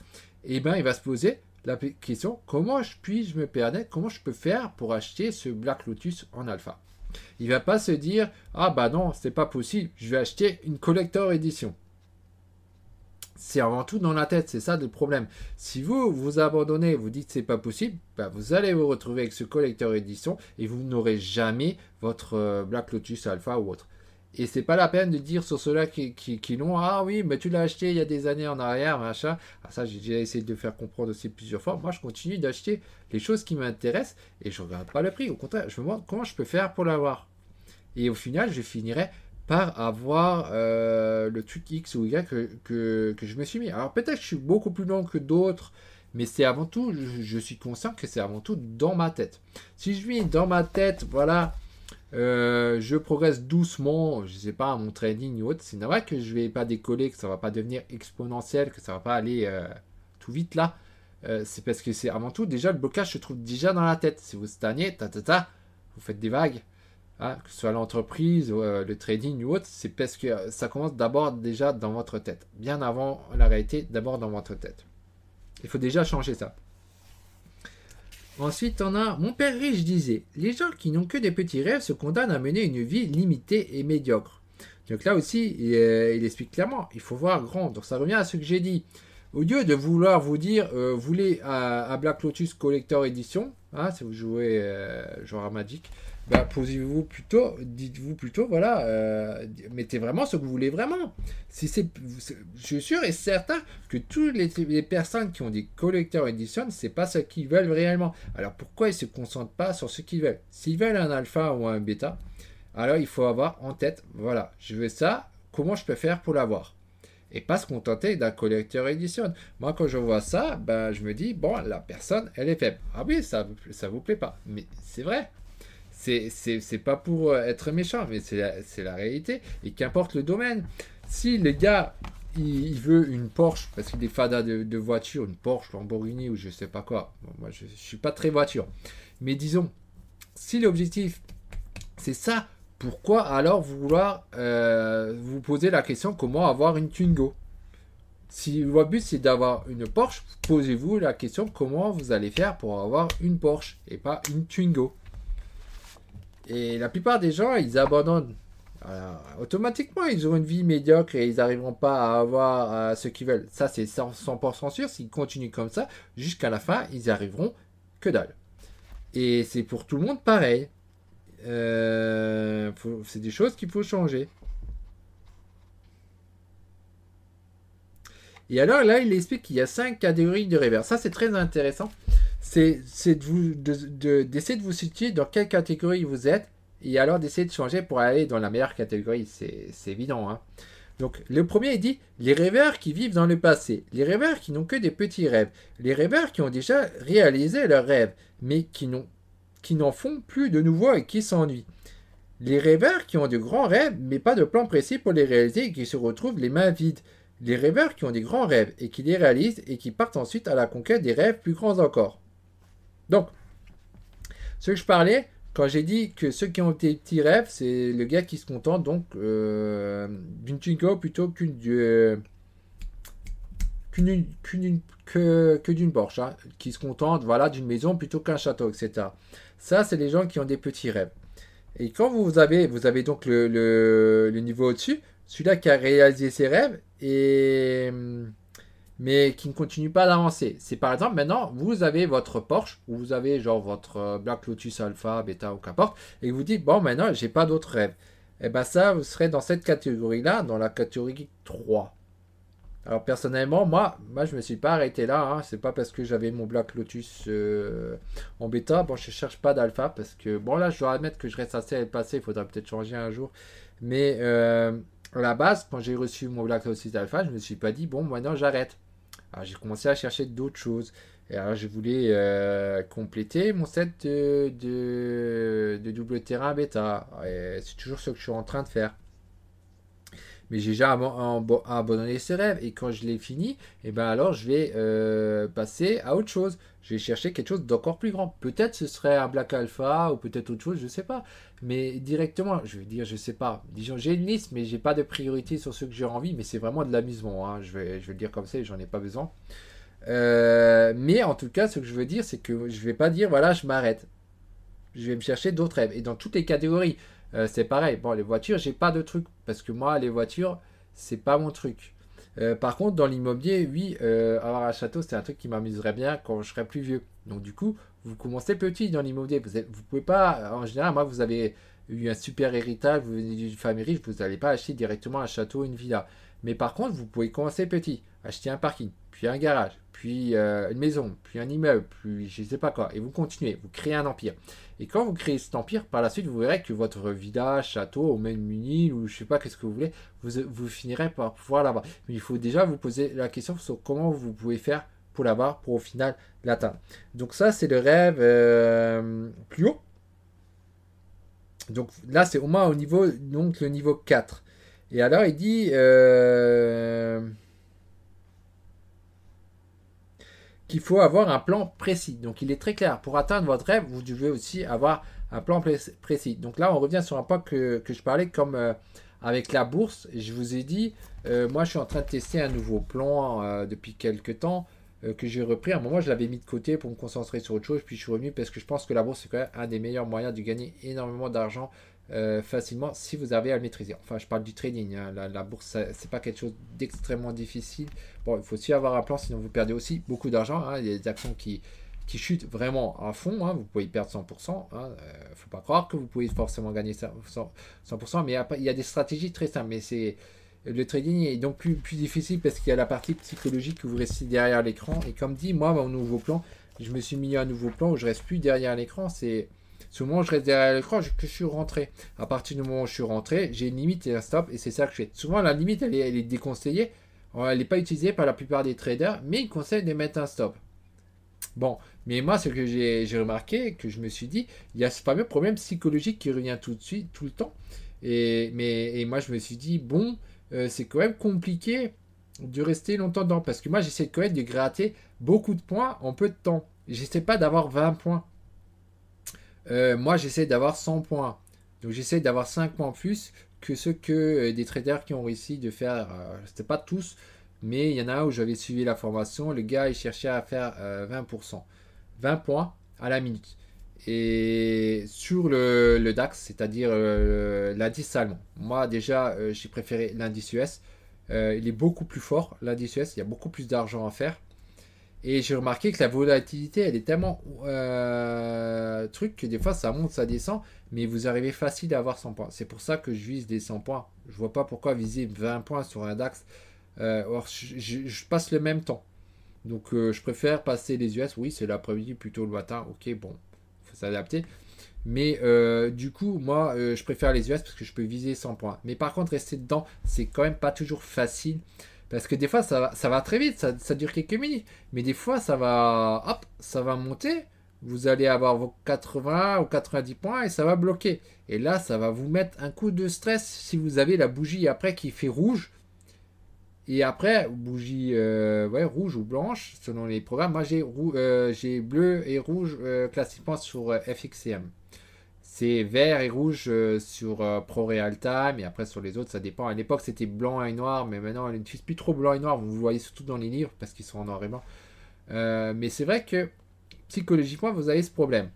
eh ben, il va se poser la question, comment puis-je me permettre, comment je peux faire pour acheter ce Black Lotus en alpha? Il va pas se dire, ah bah non, c'est pas possible, je vais acheter une collector edition. C'est avant tout dans la tête, c'est ça le problème. Si vous abandonnez, vous dites c'est pas possible, bah vous allez vous retrouver avec ce collector edition et vous n'aurez jamais votre Black Lotus Alpha ou autre. Et c'est pas la peine de dire sur ceux-là qui l'ont, ah oui, mais tu l'as acheté il y a des années en arrière, machin. Ah, ça, j'ai déjà essayé de faire comprendre aussi plusieurs fois. Moi, je continue d'acheter les choses qui m'intéressent et je regarde pas le prix. Au contraire, je me demande comment je peux faire pour l'avoir. Et au final, je finirai par avoir le truc X ou Y que je me suis mis. Alors peut-être que je suis beaucoup plus long que d'autres, mais c'est avant tout, je suis conscient que c'est avant tout dans ma tête. Si je vis dans ma tête, voilà, je progresse doucement, je sais pas, à mon trading ou autre, c'est normal que je vais pas décoller, que ça va pas devenir exponentiel, que ça va pas aller tout vite là. C'est parce que c'est avant tout, déjà le blocage se trouve déjà dans la tête. Si vous stagnez, vous faites des vagues. Hein, que ce soit l'entreprise, le trading ou autre, c'est parce que ça commence d'abord déjà dans votre tête. Bien avant la réalité, d'abord dans votre tête. Il faut déjà changer ça. Ensuite, on a mon père riche disait, les gens qui n'ont que des petits rêves se condamnent à mener une vie limitée et médiocre. Donc là aussi, il explique clairement, il faut voir grand. Donc ça revient à ce que j'ai dit. Au lieu de vouloir vous dire, vous voulez à Black Lotus Collector Edition, hein, si vous jouez genre à Magic, bah, posez-vous plutôt, dites-vous plutôt, voilà, mettez vraiment ce que vous voulez vraiment. Si je suis sûr et certain que toutes les personnes qui ont des collector edition, c'est pas ce qu'ils veulent réellement. Alors pourquoi ils se concentrent pas sur ce qu'ils veulent? S'ils veulent un alpha ou un bêta, alors il faut avoir en tête, voilà, je veux ça, comment je peux faire pour l'avoir? Et pas se contenter d'un collector edition. Moi, quand je vois ça, ben, je me dis, bon, la personne, elle est faible. Ah oui, ça vous plaît pas. Mais c'est vrai. C'est pas pour être méchant, mais c'est la réalité. Et qu'importe le domaine. Si le gars, il veut une Porsche, parce qu'il est fada de voiture, une Porsche, Lamborghini ou je sais pas quoi. Bon, moi, je suis pas très voiture. Mais disons, si l'objectif, c'est ça, pourquoi alors vouloir vous poser la question comment avoir une Twingo? Si votre but c'est d'avoir une Porsche, posez-vous la question comment vous allez faire pour avoir une Porsche et pas une Twingo. Et la plupart des gens, ils abandonnent. Alors, automatiquement, ils auront une vie médiocre et ils n'arriveront pas à avoir ce qu'ils veulent. Ça, c'est 100% sûr. S'ils continuent comme ça, jusqu'à la fin, ils arriveront que dalle. Et c'est pour tout le monde pareil. C'est des choses qu'il faut changer. Et alors là, il explique qu'il y a 5 catégories de rêveurs. Ça, c'est très intéressant. C'est d'essayer de vous situer dans quelle catégorie vous êtes et alors d'essayer de changer pour aller dans la meilleure catégorie. C'est évident. Hein. Donc, le premier, il dit les rêveurs qui vivent dans le passé, les rêveurs qui n'ont que des petits rêves, les rêveurs qui ont déjà réalisé leurs rêves, mais qui qui n'en font plus de nouveau et qui s'ennuient. Les rêveurs qui ont de grands rêves, mais pas de plan précis pour les réaliser et qui se retrouvent les mains vides. Les rêveurs qui ont des grands rêves et qui les réalisent et qui partent ensuite à la conquête des rêves plus grands encore. Donc, ce que je parlais, quand j'ai dit que ceux qui ont des petits rêves, c'est le gars qui se contente donc d'une Twingo plutôt que d'une Porsche, hein, qui se contente voilà, d'une maison plutôt qu'un château, etc. Ça, c'est les gens qui ont des petits rêves. Et quand vous avez donc le niveau au-dessus, celui-là qui a réalisé ses rêves, mais qui ne continue pas d'avancer. C'est par exemple, maintenant, vous avez votre Porsche, ou vous avez genre votre Black Lotus Alpha, Beta ou qu'importe, et vous dites, bon, maintenant, j'ai pas d'autres rêves. Et bien ça, vous serez dans cette catégorie-là, dans la catégorie 3. Alors personnellement, moi je me suis pas arrêté là, hein. C'est pas parce que j'avais mon Black Lotus en bêta. Bon, je cherche pas d'alpha parce que, bon là, je dois admettre que je reste assez à le passer, il faudra peut-être changer un jour. Mais à la base, quand j'ai reçu mon Black Lotus alpha, je me suis pas dit, bon, maintenant j'arrête. Alors j'ai commencé à chercher d'autres choses. Et alors je voulais compléter mon set de double terrain bêta. Et c'est toujours ce que je suis en train de faire. Mais j'ai déjà abandonné ces rêves. Et quand je l'ai fini, et ben alors je vais passer à autre chose. Je vais chercher quelque chose d'encore plus grand. Peut-être ce serait un Black Alpha ou peut-être autre chose, je ne sais pas. Mais directement, je vais dire, je ne sais pas. Disons, j'ai une liste, mais j'ai pas de priorité sur ceux que j'ai envie. Mais c'est vraiment de l'amusement, hein. Je vais le dire comme ça, j'en ai pas besoin. Mais en tout cas, ce que je veux dire, c'est que je vais pas dire, voilà, je m'arrête. Je vais me chercher d'autres rêves. Et dans toutes les catégories. C'est pareil. Bon, les voitures, j'ai pas de truc. Parce que moi, les voitures, c'est pas mon truc. Par contre, dans l'immobilier, oui, avoir un château, c'est un truc qui m'amuserait bien quand je serais plus vieux. Donc, du coup, vous commencez petit dans l'immobilier. Vous pouvez pas, en général, moi, vous avez eu un super héritage, vous venez d'une famille riche, vous n'allez pas acheter directement un château, une villa. Mais par contre, vous pouvez commencer petit. Acheter un parking, puis un garage, puis une maison, puis un immeuble, puis je sais pas quoi. Et vous continuez, vous créez un empire. Et quand vous créez cet empire, par la suite, vous verrez que votre village, château, ou même une île, ou je sais pas qu'est-ce que vous voulez, vous finirez par pouvoir l'avoir. Mais il faut déjà vous poser la question sur comment vous pouvez faire pour l'avoir, pour au final l'atteindre. Donc ça, c'est le rêve plus haut. Donc là, c'est au moins au niveau, donc le niveau 4. Et alors, il dit qu'il faut avoir un plan précis. Donc il est très clair. Pour atteindre votre rêve, vous devez aussi avoir un plan précis. Donc là, on revient sur un point que je parlais comme avec la bourse. Je vous ai dit, moi je suis en train de tester un nouveau plan depuis quelques temps que j'ai repris. À un moment, je l'avais mis de côté pour me concentrer sur autre chose. Puis je suis revenu parce que je pense que la bourse, c'est quand même un des meilleurs moyens de gagner énormément d'argent facilement si vous avez à le maîtriser. Enfin, je parle du trading, hein. La bourse, c'est pas quelque chose d'extrêmement difficile. Bon, il faut aussi avoir un plan, sinon vous perdez aussi beaucoup d'argent, hein. Il y a des actions qui chutent vraiment à fond, hein. Vous pouvez perdre 100%. Hein. Faut pas croire que vous pouvez forcément gagner 100%, mais il y a des stratégies très simples. Mais le trading est donc plus difficile parce qu'il y a la partie psychologique que vous restez derrière l'écran. Et comme dit, moi, mon nouveau plan, je me suis mis à un nouveau plan où je reste plus derrière l'écran. C'est au moment où je reste derrière l'écran que je suis rentré. À partir du moment où je suis rentré, j'ai une limite et un stop. Et c'est ça que je fais. Souvent, la limite, elle est déconseillée. Elle n'est pas utilisée par la plupart des traders, mais ils conseillent de mettre un stop. Bon, mais moi, ce que j'ai remarqué, que je me suis dit, il y a ce fameux problème psychologique qui revient tout de suite, tout le temps. Et moi, je me suis dit, bon, c'est quand même compliqué de rester longtemps dedans. Parce que moi, j'essaie quand même de gratter beaucoup de points en peu de temps. J'essaie pas d'avoir 20 points. Moi, j'essaie d'avoir 100 points. Donc, j'essaie d'avoir 5 points plus que ceux que des traders qui ont réussi de faire. C'était pas tous, mais il y en a un où j'avais suivi la formation. Le gars, il cherchait à faire 20%. 20 points à la minute. Et sur le DAX, c'est-à-dire l'indice allemand. Moi, déjà, j'ai préféré l'indice US. Il est beaucoup plus fort, l'indice US. Il y a beaucoup plus d'argent à faire. Et j'ai remarqué que la volatilité, elle est tellement truc que des fois ça monte, ça descend, mais vous arrivez facile à avoir 100 points. C'est pour ça que je vise des 100 points. Je vois pas pourquoi viser 20 points sur un DAX. Or, je passe le même temps. Donc je préfère passer les US. Oui, c'est l'après-midi plutôt le matin. Ok, bon, il faut s'adapter. Mais du coup, moi, je préfère les US parce que je peux viser 100 points. Mais par contre, rester dedans, c'est quand même pas toujours facile. Parce que des fois, ça va très vite, ça dure quelques minutes. Mais des fois, ça va monter. vous allez avoir vos 80 ou 90 points et ça va bloquer. Et là, ça va vous mettre un coup de stress si vous avez la bougie après qui fait rouge. Et après, bougie ouais, rouge ou blanche, selon les programmes. Moi, j'ai bleu et rouge classiquement sur FXCM. C'est vert et rouge sur ProReal Time. Et après, sur les autres, ça dépend. À l'époque, c'était blanc et noir. Mais maintenant, on n'utilise plus trop blanc et noir. Vous le voyez surtout dans les livres parce qu'ils sont en noir et blanc. Mais c'est vrai que psychologiquement, vous avez ce problème.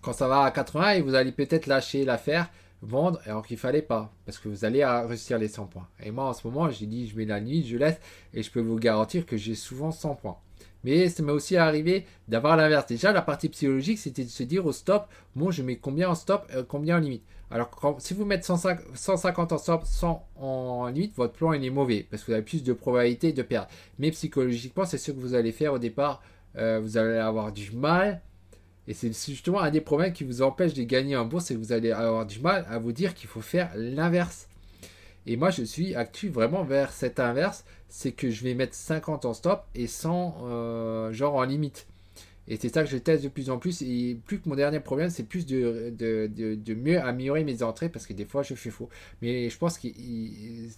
Quand ça va à 80, et vous allez peut-être lâcher l'affaire, vendre, alors qu'il fallait pas, parce que vous allez réussir les 100 points. Et moi, en ce moment, j'ai dit, je mets la limite, je laisse, et je peux vous garantir que j'ai souvent 100 points. Mais ça m'est aussi arrivé d'avoir l'inverse. Déjà, la partie psychologique, c'était de se dire au stop, bon, je mets combien en stop, combien en limite. Alors, si vous mettez 150 en stop, 100 en limite, votre plan il est mauvais, parce que vous avez plus de probabilité de perdre. Mais psychologiquement, c'est ce que vous allez faire au départ. Vous allez avoir du mal. Et c'est justement un des problèmes qui vous empêche de gagner en bourse, c'est que vous allez avoir du mal à vous dire qu'il faut faire l'inverse. Et moi, je suis actuellement vraiment vers cet inverse, c'est que je vais mettre 50 en stop et 100 genre en limite. Et c'est ça que je teste de plus en plus. Et plus que mon dernier problème, c'est plus de mieux améliorer mes entrées parce que des fois, je fais faux. Mais je pense que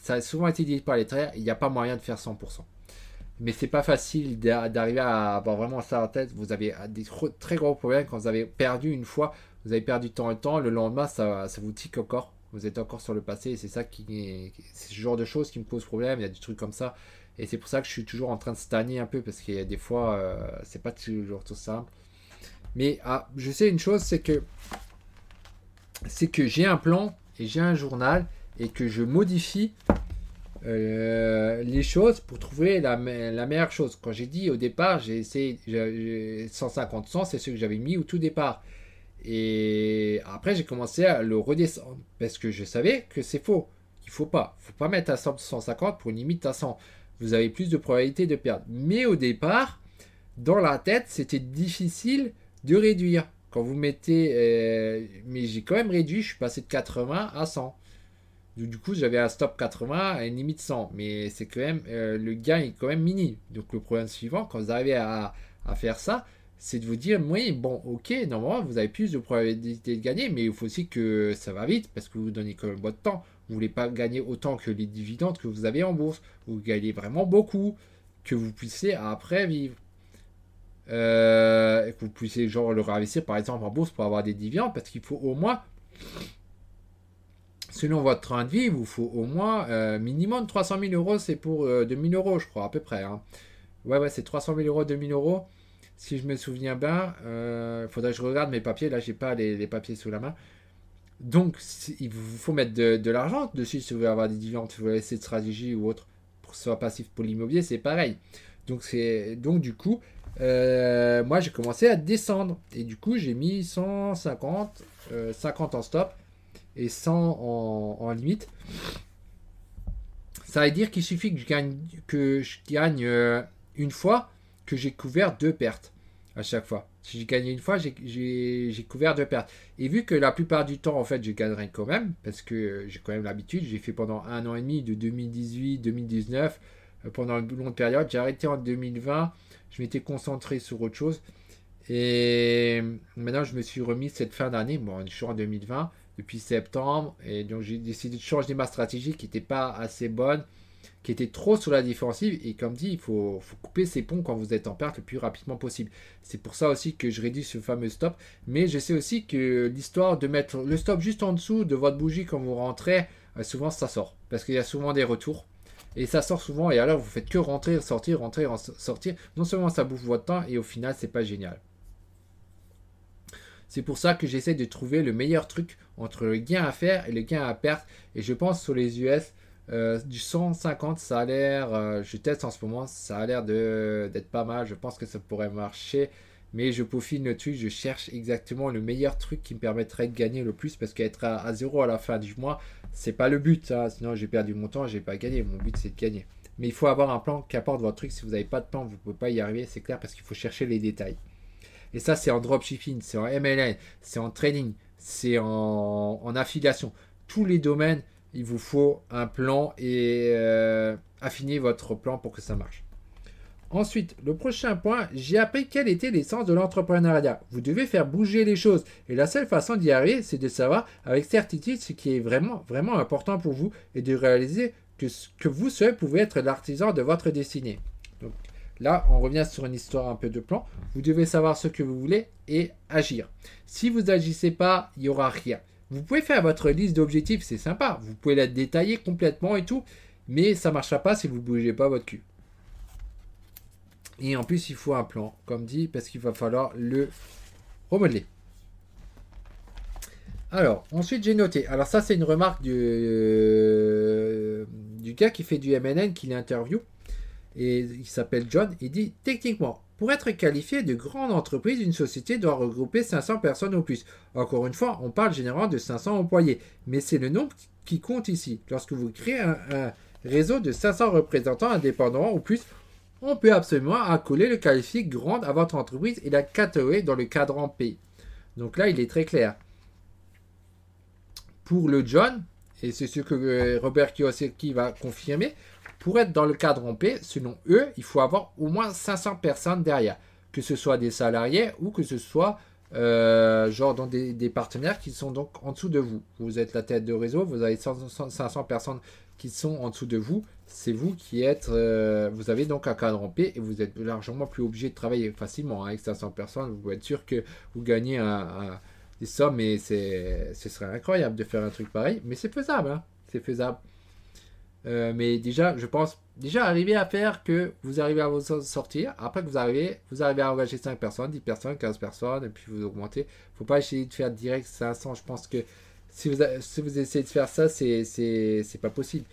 ça a souvent été dit par les traders, il n'y a pas moyen de faire 100%. Mais c'est pas facile d'arriver à avoir vraiment ça en tête. Vous avez des très gros problèmes quand vous avez perdu une fois. Vous avez perdu tant et temps. Le lendemain, ça vous tique encore. Vous êtes encore sur le passé. Et c'est ça c'est ce genre de choses qui me pose problème. Il y a des trucs comme ça. Et c'est pour ça que je suis toujours en train de stagner un peu. Parce qu'il y a des fois, c'est pas toujours tout simple. Mais je sais une chose, c'est que j'ai un plan et j'ai un journal. Et que je modifie les choses pour trouver la meilleure chose. Quand j'ai dit au départ, j'ai essayé 150-100, c'est ce que j'avais mis au tout départ. Et après, j'ai commencé à le redescendre parce que je savais que c'est faux. Il faut pas mettre à 150 pour une limite à 100. Vous avez plus de probabilité de perdre. Mais au départ, dans la tête, c'était difficile de réduire. Quand vous mettez, mais j'ai quand même réduit. Je suis passé de 80 à 100. Du coup, j'avais un stop 80 et une limite 100. Mais c'est quand même, le gain est quand même mini. Donc, le problème suivant, quand vous arrivez à faire ça, c'est de vous dire, oui, bon, ok, normalement, vous avez plus de probabilité de gagner, mais il faut aussi que ça va vite parce que vous donnez quand même votre temps. Vous ne voulez pas gagner autant que les dividendes que vous avez en bourse. Vous gagnez vraiment beaucoup, que vous puissiez après vivre. Et que vous puissiez genre le réinvestir par exemple en bourse pour avoir des dividendes parce qu'il faut au moins, selon votre train de vie, il vous faut au moins minimum 300 000 euros, c'est pour 2000 euros, je crois, à peu près. Hein. Ouais, c'est 300 000 euros, 2000 euros. Si je me souviens bien, il faudrait que je regarde mes papiers. Là, j'ai pas les papiers sous la main. Donc, il vous faut mettre de l'argent dessus si vous voulez avoir des dividendes, si vous voulez essayer de stratégie ou autre pour que ce soit passif pour l'immobilier, c'est pareil. Donc du coup, moi, j'ai commencé à descendre. Et du coup, j'ai mis 150, 50 en stop et 100 en limite. Ça veut dire qu'il suffit que je gagne une fois que j'ai couvert deux pertes à chaque fois. Si j'ai gagné une fois, j'ai couvert deux pertes. Et vu que la plupart du temps, en fait, je gagnerai quand même, parce que j'ai quand même l'habitude, j'ai fait pendant un an et demi, de 2018-2019, pendant une longue période. J'ai arrêté en 2020, je m'étais concentré sur autre chose. Et maintenant, je me suis remis cette fin d'année, bon, je suis en 2020, depuis septembre, et donc j'ai décidé de changer ma stratégie qui n'était pas assez bonne, qui était trop sur la défensive. Et comme dit, il faut couper ses ponts quand vous êtes en perte le plus rapidement possible. C'est pour ça aussi que je réduis ce fameux stop. Mais je sais aussi que l'histoire de mettre le stop juste en dessous de votre bougie quand vous rentrez, souvent ça sort. Parce qu'il y a souvent des retours. Et ça sort souvent. Et alors vous faites que rentrer, sortir. Non seulement ça bouffe votre temps, et au final, c'est pas génial. C'est pour ça que j'essaie de trouver le meilleur truc entre le gain à faire et le gain à perdre. Et je pense sur les US, du 150, ça a l'air, je teste en ce moment, ça a l'air d'être pas mal. Je pense que ça pourrait marcher. Mais je peaufine le truc, je cherche exactement le meilleur truc qui me permettrait de gagner le plus. Parce qu'être à zéro à la fin du mois, c'est pas le but. Hein. Sinon, j'ai perdu mon temps, j'ai pas gagné. Mon but, c'est de gagner. Mais il faut avoir un plan qui apporte votre truc. Si vous n'avez pas de plan, vous ne pouvez pas y arriver, c'est clair, parce qu'il faut chercher les détails. Et ça, c'est en dropshipping, c'est en MLM, c'est en trading, c'est en affiliation. Tous les domaines, il vous faut un plan et affiner votre plan pour que ça marche. Ensuite, le prochain point, j'ai appris quel était l'essence de l'entrepreneuriat. Vous devez faire bouger les choses. Et la seule façon d'y arriver, c'est de savoir avec certitude ce qui est vraiment, vraiment important pour vous et de réaliser que vous seul pouvez être l'artisan de votre destinée. Donc là, on revient sur une histoire un peu de plan. Vous devez savoir ce que vous voulez et agir. Si vous n'agissez pas, il n'y aura rien. Vous pouvez faire votre liste d'objectifs, c'est sympa. Vous pouvez la détailler complètement et tout. Mais ça ne marchera pas si vous ne bougez pas votre cul. Et en plus, il faut un plan, comme dit, parce qu'il va falloir le remodeler. Alors, ensuite, j'ai noté. Alors ça, c'est une remarque du gars qui fait du MNN, qui l'interview. Et il s'appelle John. Il dit, techniquement, pour être qualifié de grande entreprise, une société doit regrouper 500 personnes ou plus. Encore une fois, on parle généralement de 500 employés. Mais c'est le nombre qui compte ici. Lorsque vous créez un réseau de 500 représentants indépendants ou plus, on peut absolument accoler le qualifié grande à votre entreprise et la catégorie dans le cadran P. Donc là, il est très clair. Pour le John, et c'est ce que Robert Kiyosaki va confirmer, pour être dans le cadran P, selon eux, il faut avoir au moins 500 personnes derrière. Que ce soit des salariés ou que ce soit genre dans des partenaires qui sont donc en dessous de vous. Vous êtes la tête de réseau, vous avez 500 personnes qui sont en dessous de vous. C'est vous qui êtes, vous avez donc un cadran P et vous êtes largement plus obligé de travailler facilement. Avec 500 personnes, vous pouvez être sûr que vous gagnez des sommes et ce serait incroyable de faire un truc pareil. Mais c'est faisable, hein, c'est faisable. Mais déjà, je pense, déjà arriver à faire que vous arrivez à vous sortir, après que vous arrivez à engager 5 personnes, 10 personnes, 15 personnes, et puis vous augmentez. Faut pas essayer de faire direct 500. Je pense que si vous essayez de faire ça, c'est pas possible.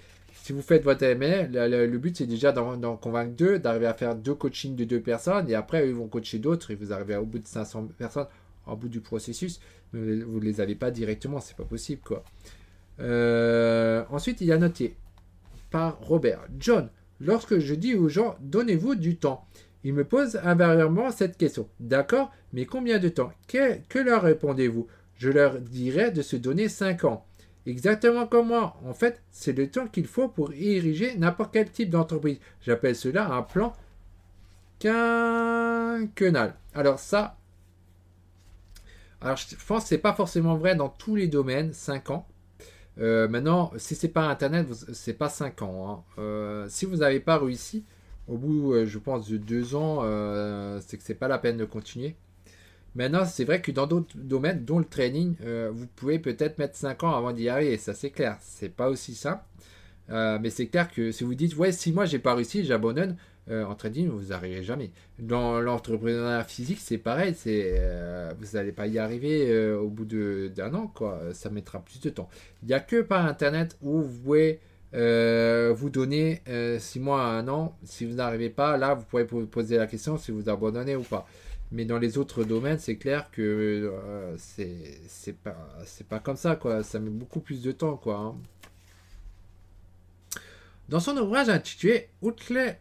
Si vous faites votre ML, le but c'est déjà d'en convaincre deux, d'arriver à faire 2 coachings de 2 personnes, et après eux, ils vont coacher d'autres, et vous arrivez au bout de 500 personnes, au bout du processus, mais vous ne les avez pas directement, c'est pas possible quoi. Ensuite, il y a noté par Robert. John, lorsque je dis aux gens, donnez-vous du temps, ils me posent invariablement cette question. D'accord, mais combien de temps? Que leur répondez-vous? Je leur dirais de se donner 5 ans. Exactement comme moi. En fait, c'est le temps qu'il faut pour ériger n'importe quel type d'entreprise. J'appelle cela un plan quinquennal. Alors ça, je pense que ce n'est pas forcément vrai dans tous les domaines, 5 ans. Maintenant, si c'est pas Internet, c'est pas 5 ans. Hein. Si vous n'avez pas réussi, au bout, je pense, de 2 ans, c'est que c'est pas la peine de continuer. Maintenant, c'est vrai que dans d'autres domaines, dont le training, vous pouvez peut-être mettre 5 ans avant d'y arriver. Ça, c'est clair. C'est pas aussi simple. Mais c'est clair que si vous dites, ouais, 6 mois, j'ai pas réussi, j'abandonne, en trading, vous n'arriverez jamais. Dans l'entrepreneuriat physique, c'est pareil. Vous n'allez pas y arriver au bout d'un an, quoi. Ça mettra plus de temps. Il n'y a que par Internet où vous pouvez vous donner 6 mois à 1 an. Si vous n'arrivez pas, là, vous pourrez vous poser la question si vous abandonnez ou pas. Mais dans les autres domaines, c'est clair que c'est pas comme ça, quoi. Ça met beaucoup plus de temps, quoi. Hein. Dans son ouvrage intitulé Outlier,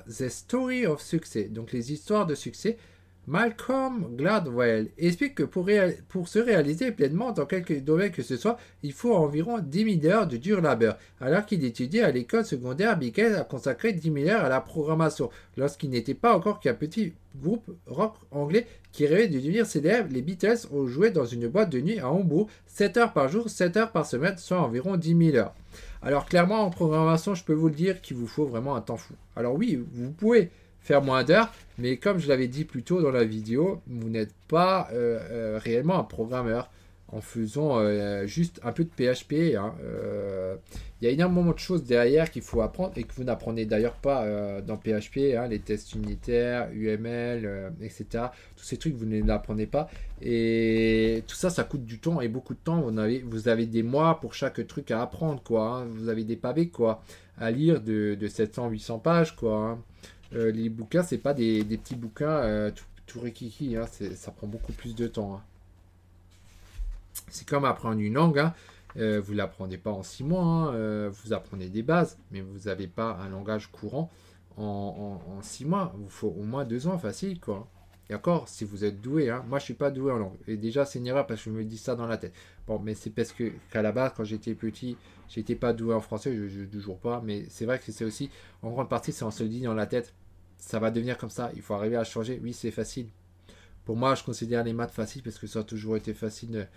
The Story of Success, donc les histoires de succès, Malcolm Gladwell explique que pour se réaliser pleinement dans quelque domaine que ce soit, il faut environ 10 000 heures de dur labeur. Alors qu'il étudiait à l'école secondaire, Bickell a consacré 10 000 heures à la programmation. Lorsqu'il n'était pas encore qu'un petit groupe rock anglais qui rêvait de devenir célèbre, les Beatles ont joué dans une boîte de nuit à Hambourg, 7 heures par jour, 7 heures par semaine, soit environ 10 000 heures. Alors clairement, en programmation, je peux vous le dire qu'il vous faut vraiment un temps fou. Alors oui, vous pouvez faire moins d'heures, mais comme je l'avais dit plus tôt dans la vidéo, vous n'êtes pas réellement un programmeur en faisant juste un peu de PHP. Hein. Il y a énormément de choses derrière qu'il faut apprendre et que vous n'apprenez d'ailleurs pas dans PHP, hein, les tests unitaires, UML, etc. Tous ces trucs, vous ne les apprenez pas. Et tout ça, ça coûte du temps et beaucoup de temps. Vous avez des mois pour chaque truc à apprendre, quoi. Hein. Vous avez des pavés, quoi, à lire de 700-800 pages, quoi. Hein. Les bouquins, c'est pas des petits bouquins tout rikiki, hein, ça prend beaucoup plus de temps. Hein. C'est comme apprendre une langue, hein. Vous ne l'apprenez pas en 6 mois, hein. Vous apprenez des bases, mais vous n'avez pas un langage courant en 6 mois. Il vous faut au moins 2 ans facile, quoi. Et encore, si vous êtes doué, hein, moi je suis pas doué en langue. Et déjà, c'est une erreur parce que je me dis ça dans la tête. Bon, mais c'est parce que qu'à la base, quand j'étais petit, j'étais pas doué en français, je toujours pas. Mais c'est vrai que c'est aussi, en grande partie, c'est on se le dit dans la tête, ça va devenir comme ça. Il faut arriver à changer. Oui, c'est facile. Pour moi, je considère les maths faciles parce que ça a toujours été facile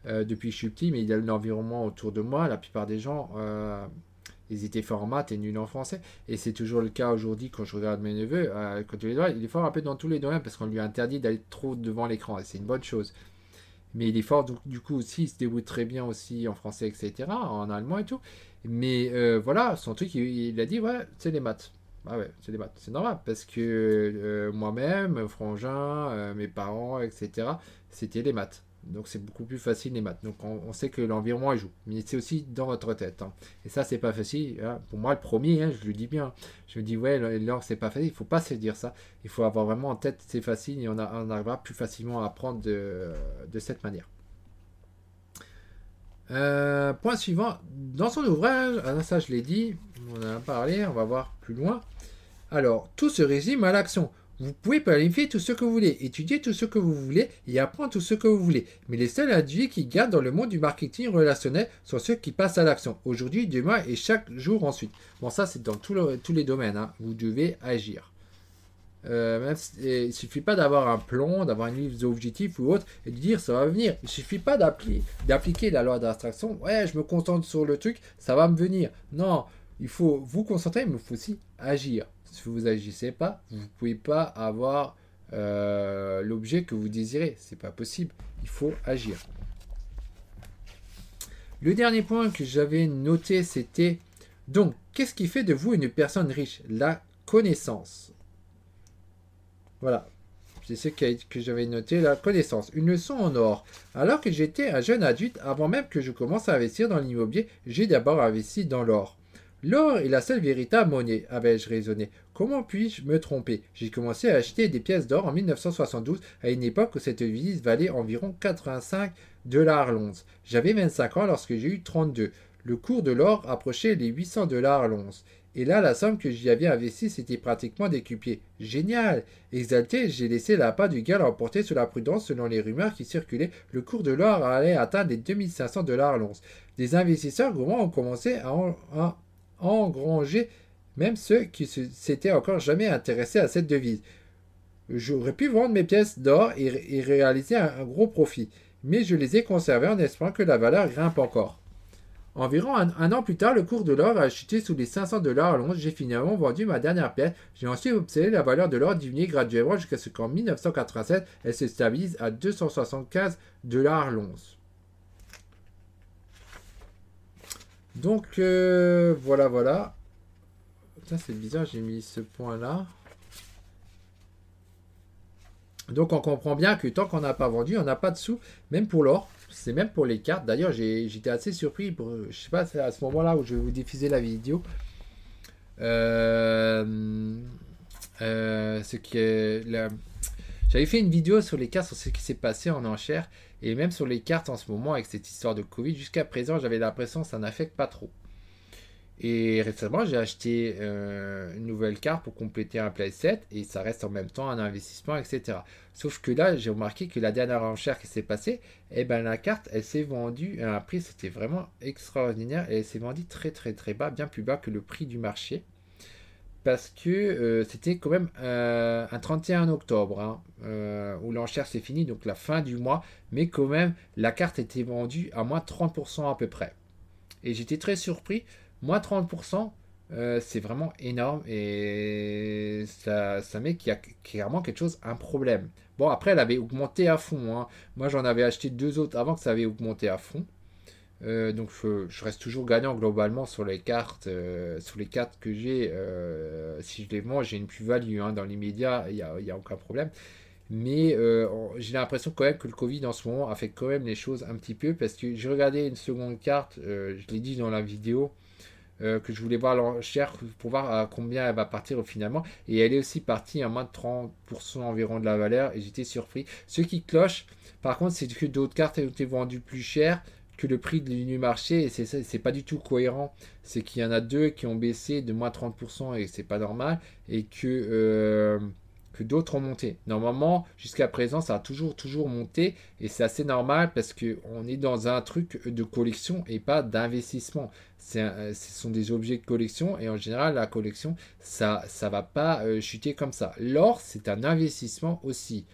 depuis que je suis petit, mais il y a l'environnement autour de moi. La plupart des gens, ils étaient forts en maths et nuls en français. Et c'est toujours le cas aujourd'hui quand je regarde mes neveux. Quand tu les vois, il est fort un peu dans tous les domaines parce qu'on lui a interdit d'aller trop devant l'écran. Et c'est une bonne chose. Mais il est fort, donc, du coup, aussi, il se débrouille très bien aussi en français, etc., en allemand et tout. Mais voilà, son truc, il a dit, ouais, c'est les maths. Ah ouais, c'est les maths. C'est normal, parce que moi-même, frangin, mes parents, etc., c'était les maths. Donc c'est beaucoup plus facile les maths. Donc on sait que l'environnement joue. Mais c'est aussi dans votre tête, hein. Et ça, c'est pas facile, hein. Pour moi, le premier, hein, je le dis bien. Je me dis, ouais, l'or, c'est pas facile. Il faut pas se dire ça. Il faut avoir vraiment en tête, c'est facile et on arrivera plus facilement à apprendre de cette manière. Point suivant, dans son ouvrage, ça je l'ai dit, on en a parlé, on va voir plus loin. Alors, tout se résume à l'action. Vous pouvez planifier tout ce que vous voulez, étudier tout ce que vous voulez et apprendre tout ce que vous voulez. Mais les seuls individus qui gagnent dans le monde du marketing relationnel sont ceux qui passent à l'action. Aujourd'hui, demain et chaque jour ensuite. Bon, ça c'est dans tous les domaines, hein. Vous devez agir. Il ne suffit pas d'avoir un plan, d'avoir une liste d'objectifs ou autre et de dire ça va venir. Il ne suffit pas d'appliquer la loi d'abstraction. Ouais, je me concentre sur le truc, ça va me venir. Non, il faut vous concentrer, mais il faut aussi agir. Si vous n'agissez pas, vous ne pouvez pas avoir l'objet que vous désirez. C'est pas possible. Il faut agir. Le dernier point que j'avais noté, c'était donc, qu'est-ce qui fait de vous une personne riche? La connaissance. Voilà. C'est ce que j'avais noté, la connaissance. Une leçon en or. Alors que j'étais un jeune adulte, avant même que je commence à investir dans l'immobilier, j'ai d'abord investi dans l'or. L'or est la seule véritable monnaie, avais-je raisonné. Comment puis-je me tromper? J'ai commencé à acheter des pièces d'or en 1972, à une époque où cette devise valait environ 85 dollars l'once. J'avais 25 ans lorsque j'ai eu 32. Le cours de l'or approchait les 800 dollars l'once. Et là, la somme que j'y avais investie s'était pratiquement décuplée. Génial! Exalté, j'ai laissé la part du gain l'emporter sur la prudence selon les rumeurs qui circulaient. Le cours de l'or allait atteindre les 2500 dollars l'once. Des investisseurs gourmands ont commencé à engranger, même ceux qui s'étaient encore jamais intéressés à cette devise. J'aurais pu vendre mes pièces d'or et réaliser un gros profit, mais je les ai conservées en espérant que la valeur grimpe encore. Environ un an plus tard, le cours de l'or a chuté sous les 500 dollars à l'once. J'ai finalement vendu ma dernière pièce. J'ai ensuite observé la valeur de l'or diminuer graduellement jusqu'à ce qu'en 1987, elle se stabilise à 275 dollars l'once. Donc, voilà. Ça, c'est bizarre, j'ai mis ce point-là. Donc, on comprend bien que tant qu'on n'a pas vendu, on n'a pas de sous, même pour l'or. C'est même pour les cartes. D'ailleurs, j'étais assez surpris. Je sais pas, c'est à ce moment-là où je vais vous diffuser la vidéo. Ce qui est J'avais fait une vidéo sur les cartes, sur ce qui s'est passé en enchère. Et même sur les cartes en ce moment, avec cette histoire de Covid, jusqu'à présent, j'avais l'impression que ça n'affecte pas trop. Et récemment, j'ai acheté une nouvelle carte pour compléter un playset et ça reste en même temps un investissement, etc. Sauf que là, j'ai remarqué que la dernière enchère qui s'est passée, eh ben, la carte, elle s'est vendue à un prix, c'était vraiment extraordinaire et elle s'est vendue très très très bas, bien plus bas que le prix du marché. Parce que c'était quand même un 31 octobre, hein, où l'enchère s'est finie, donc la fin du mois, mais quand même, la carte était vendue à moins 30% à peu près. Et j'étais très surpris. Moins 30%, c'est vraiment énorme et ça met qu'il y a clairement quelque chose, un problème. Bon, après, elle avait augmenté à fond, hein. Moi, j'en avais acheté deux autres avant que ça avait augmenté à fond. Donc, je reste toujours gagnant globalement sur les cartes, que j'ai. Si je les vends, j'ai une plus-value, hein. Dans l'immédiat, il y a aucun problème. Mais j'ai l'impression quand même que le Covid en ce moment a fait quand même les choses un petit peu parce que j'ai regardé une seconde carte, je l'ai dit dans la vidéo, que je voulais voir l'enchère pour voir à combien elle va partir finalement. Et elle est aussi partie à moins de 30% environ de la valeur et j'étais surpris. Ce qui cloche, par contre, c'est que d'autres cartes ont été vendues plus cher que le prix du marché et c'est pas du tout cohérent. C'est qu'il y en a deux qui ont baissé de moins 30% et c'est pas normal et que que d'autres ont monté. Normalement, jusqu'à présent, ça a toujours monté et c'est assez normal parce qu'on est dans un truc de collection et pas d'investissement. Ce sont des objets de collection et en général, la collection, ça va pas chuter comme ça. L'or, c'est un investissement aussi.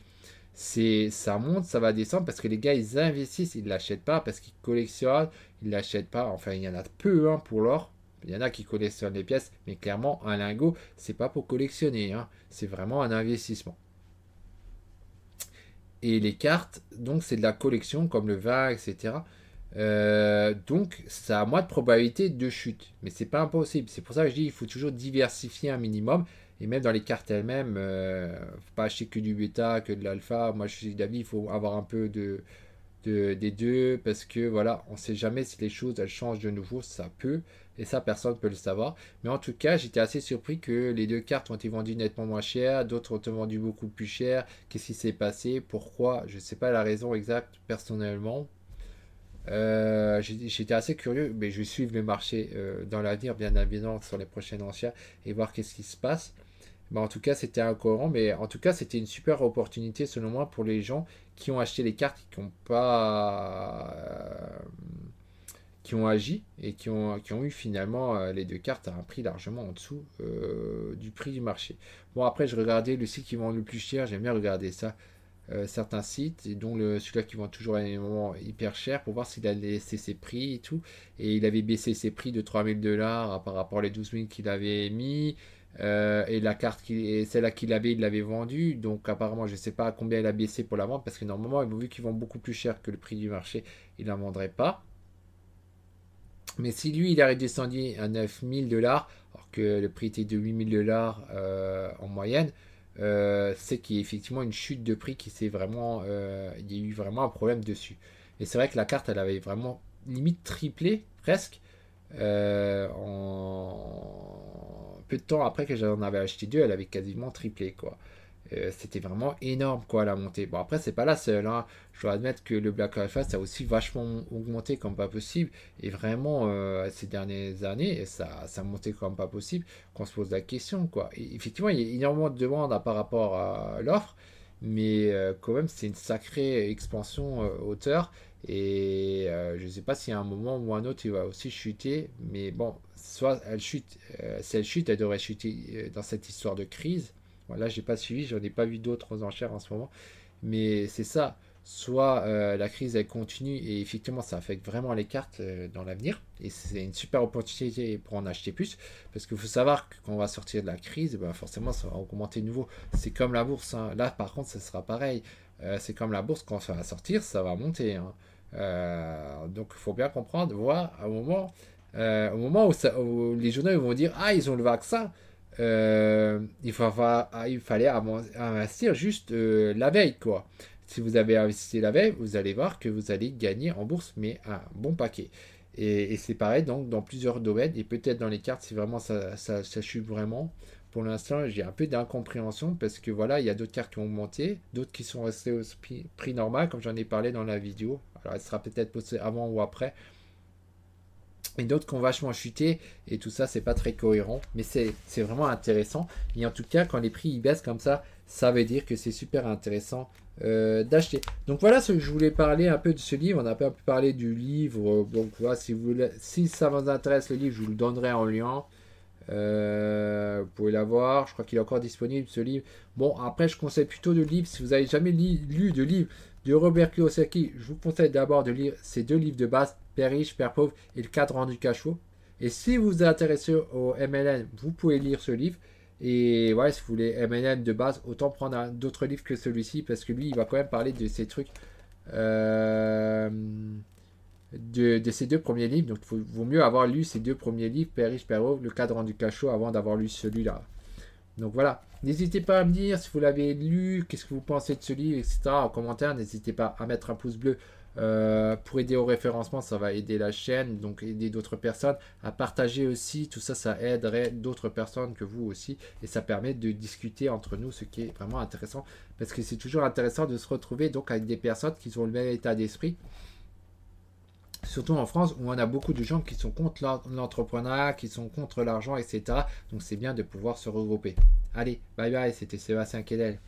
Ça monte, ça va descendre parce que les gars, ils investissent, ils ne l'achètent pas parce qu'ils collectionnent, ils ne l'achètent pas. Enfin, il y en a peu hein, pour l'or. Il y en a qui collectionnent les pièces, mais clairement, un lingot, c'est pas pour collectionner. Hein. C'est vraiment un investissement. Et les cartes, donc, c'est de la collection, comme le vin, etc. Donc, ça a moins de probabilité de chute. Mais c'est pas impossible. C'est pour ça que je dis qu'il faut toujours diversifier un minimum. Et même dans les cartes elles-mêmes, faut pas acheter que du bêta, que de l'alpha. Moi, je suis d'avis, il faut avoir un peu des deux. Parce que voilà, on sait jamais si les choses elles changent de nouveau. Ça peut. Et ça, personne ne peut le savoir. Mais en tout cas, j'étais assez surpris que les deux cartes ont été vendues nettement moins cher. D'autres ont été vendues beaucoup plus cher. Qu'est-ce qui s'est passé? Pourquoi? Je ne sais pas la raison exacte personnellement. J'étais assez curieux, mais je vais suivre le marché dans l'avenir, bien évidemment, sur les prochaines enchères et voir qu'est-ce qui se passe. Bah, en tout cas, c'était incohérent, mais en tout cas, c'était une super opportunité, selon moi, pour les gens qui ont acheté les cartes, qui n'ont pas. Qui ont agi et qui ont eu finalement les deux cartes à un prix largement en dessous du prix du marché. Bon, après, je regardais le site qui vend le plus cher, j'aime bien regarder ça. Certains sites, et dont celui-là qui vend toujours à un moment hyper cher pour voir s'il a laissé ses prix et tout. Et il avait baissé ses prix de 3000 $ par rapport aux 12 000 qu'il avait mis. Et la carte, celle-là qu'il avait, il l'avait vendue. Donc apparemment, je ne sais pas à combien il a baissé pour la vente parce que normalement, vu qu'ils vendent beaucoup plus cher que le prix du marché, il n'en vendrait pas. Mais si lui, il a redescendu à 9000 $, alors que le prix était de 8000 $ en moyenne, c'est qu'il y a effectivement une chute de prix qui s'est vraiment. Il y a eu vraiment un problème dessus. Et c'est vrai que la carte, elle avait vraiment limite triplé, presque, en peu de temps après que j'en avais acheté deux, elle avait quasiment triplé, quoi. C'était vraiment énorme quoi la montée. Bon après c'est pas la seule, hein. Je dois admettre que le Black Alpha ça a aussi vachement augmenté comme pas possible. Et vraiment ces dernières années ça a monté comme pas possible qu'on se pose la question quoi. Et effectivement il y a énormément de demandes par rapport à l'offre. Mais quand même c'est une sacrée expansion hauteur. Et je ne sais pas si à un moment ou un autre il va aussi chuter. Mais bon, soit elle chute, si elle chute, elle devrait chuter dans cette histoire de crise. Là, j'ai pas suivi, j'en ai pas vu d'autres enchères en ce moment. Mais c'est ça. Soit la crise elle continue et effectivement ça affecte vraiment les cartes dans l'avenir. Et c'est une super opportunité pour en acheter plus. Parce qu'il faut savoir que quand on va sortir de la crise, ben forcément ça va augmenter de nouveau. C'est comme la bourse. Hein. Là par contre ça sera pareil. C'est comme la bourse, quand ça va sortir, ça va monter. Hein. Donc il faut bien comprendre, voir au moment où les journaux vont dire ah ils ont le vaccin. Il fallait investir juste la veille, quoi. Si vous avez investi la veille, vous allez voir que vous allez gagner en bourse, mais un bon paquet. Et c'est pareil donc dans plusieurs domaines, et peut-être dans les cartes, si vraiment ça chute vraiment. Pour l'instant, j'ai un peu d'incompréhension parce que voilà, il y a d'autres cartes qui ont augmenté, d'autres qui sont restées au prix normal, comme j'en ai parlé dans la vidéo. Alors, elle sera peut-être postée avant ou après, et d'autres qui ont vachement chuté, et tout ça c'est pas très cohérent, mais c'est vraiment intéressant. Et en tout cas quand les prix ils baissent comme ça veut dire que c'est super intéressant d'acheter. Donc voilà ce que je voulais parler un peu de ce livre. On a un peu parlé du livre, donc voilà, si ça vous intéresse le livre, je vous le donnerai en lien. Vous pouvez l'avoir, je crois qu'il est encore disponible ce livre. Bon après je conseille plutôt de livres, si vous n'avez jamais lu de livre de Robert Kiyosaki, je vous conseille d'abord de lire ces deux livres de base, Père riche, Père pauvre et le cadran du cachot. Et si vous vous intéressez au MLM, vous pouvez lire ce livre. Et ouais, si vous voulez MLM de base, autant prendre d'autres livres que celui-ci, parce que lui, il va quand même parler de ces trucs, de ces deux premiers livres. Donc il vaut mieux avoir lu ces deux premiers livres, Père riche, Père pauvre, le cadran du cachot, avant d'avoir lu celui-là. Donc voilà, n'hésitez pas à me dire si vous l'avez lu, qu'est-ce que vous pensez de ce livre, etc. En commentaire, n'hésitez pas à mettre un pouce bleu pour aider au référencement, ça va aider la chaîne, donc aider d'autres personnes, à partager aussi, tout ça, ça aiderait d'autres personnes que vous aussi, et ça permet de discuter entre nous, ce qui est vraiment intéressant, parce que c'est toujours intéressant de se retrouver donc avec des personnes qui ont le même état d'esprit, Surtout en France où on a beaucoup de gens qui sont contre l'entrepreneuriat, qui sont contre l'argent, etc. Donc c'est bien de pouvoir se regrouper. Allez, bye bye, c'était Sébastien Kedel.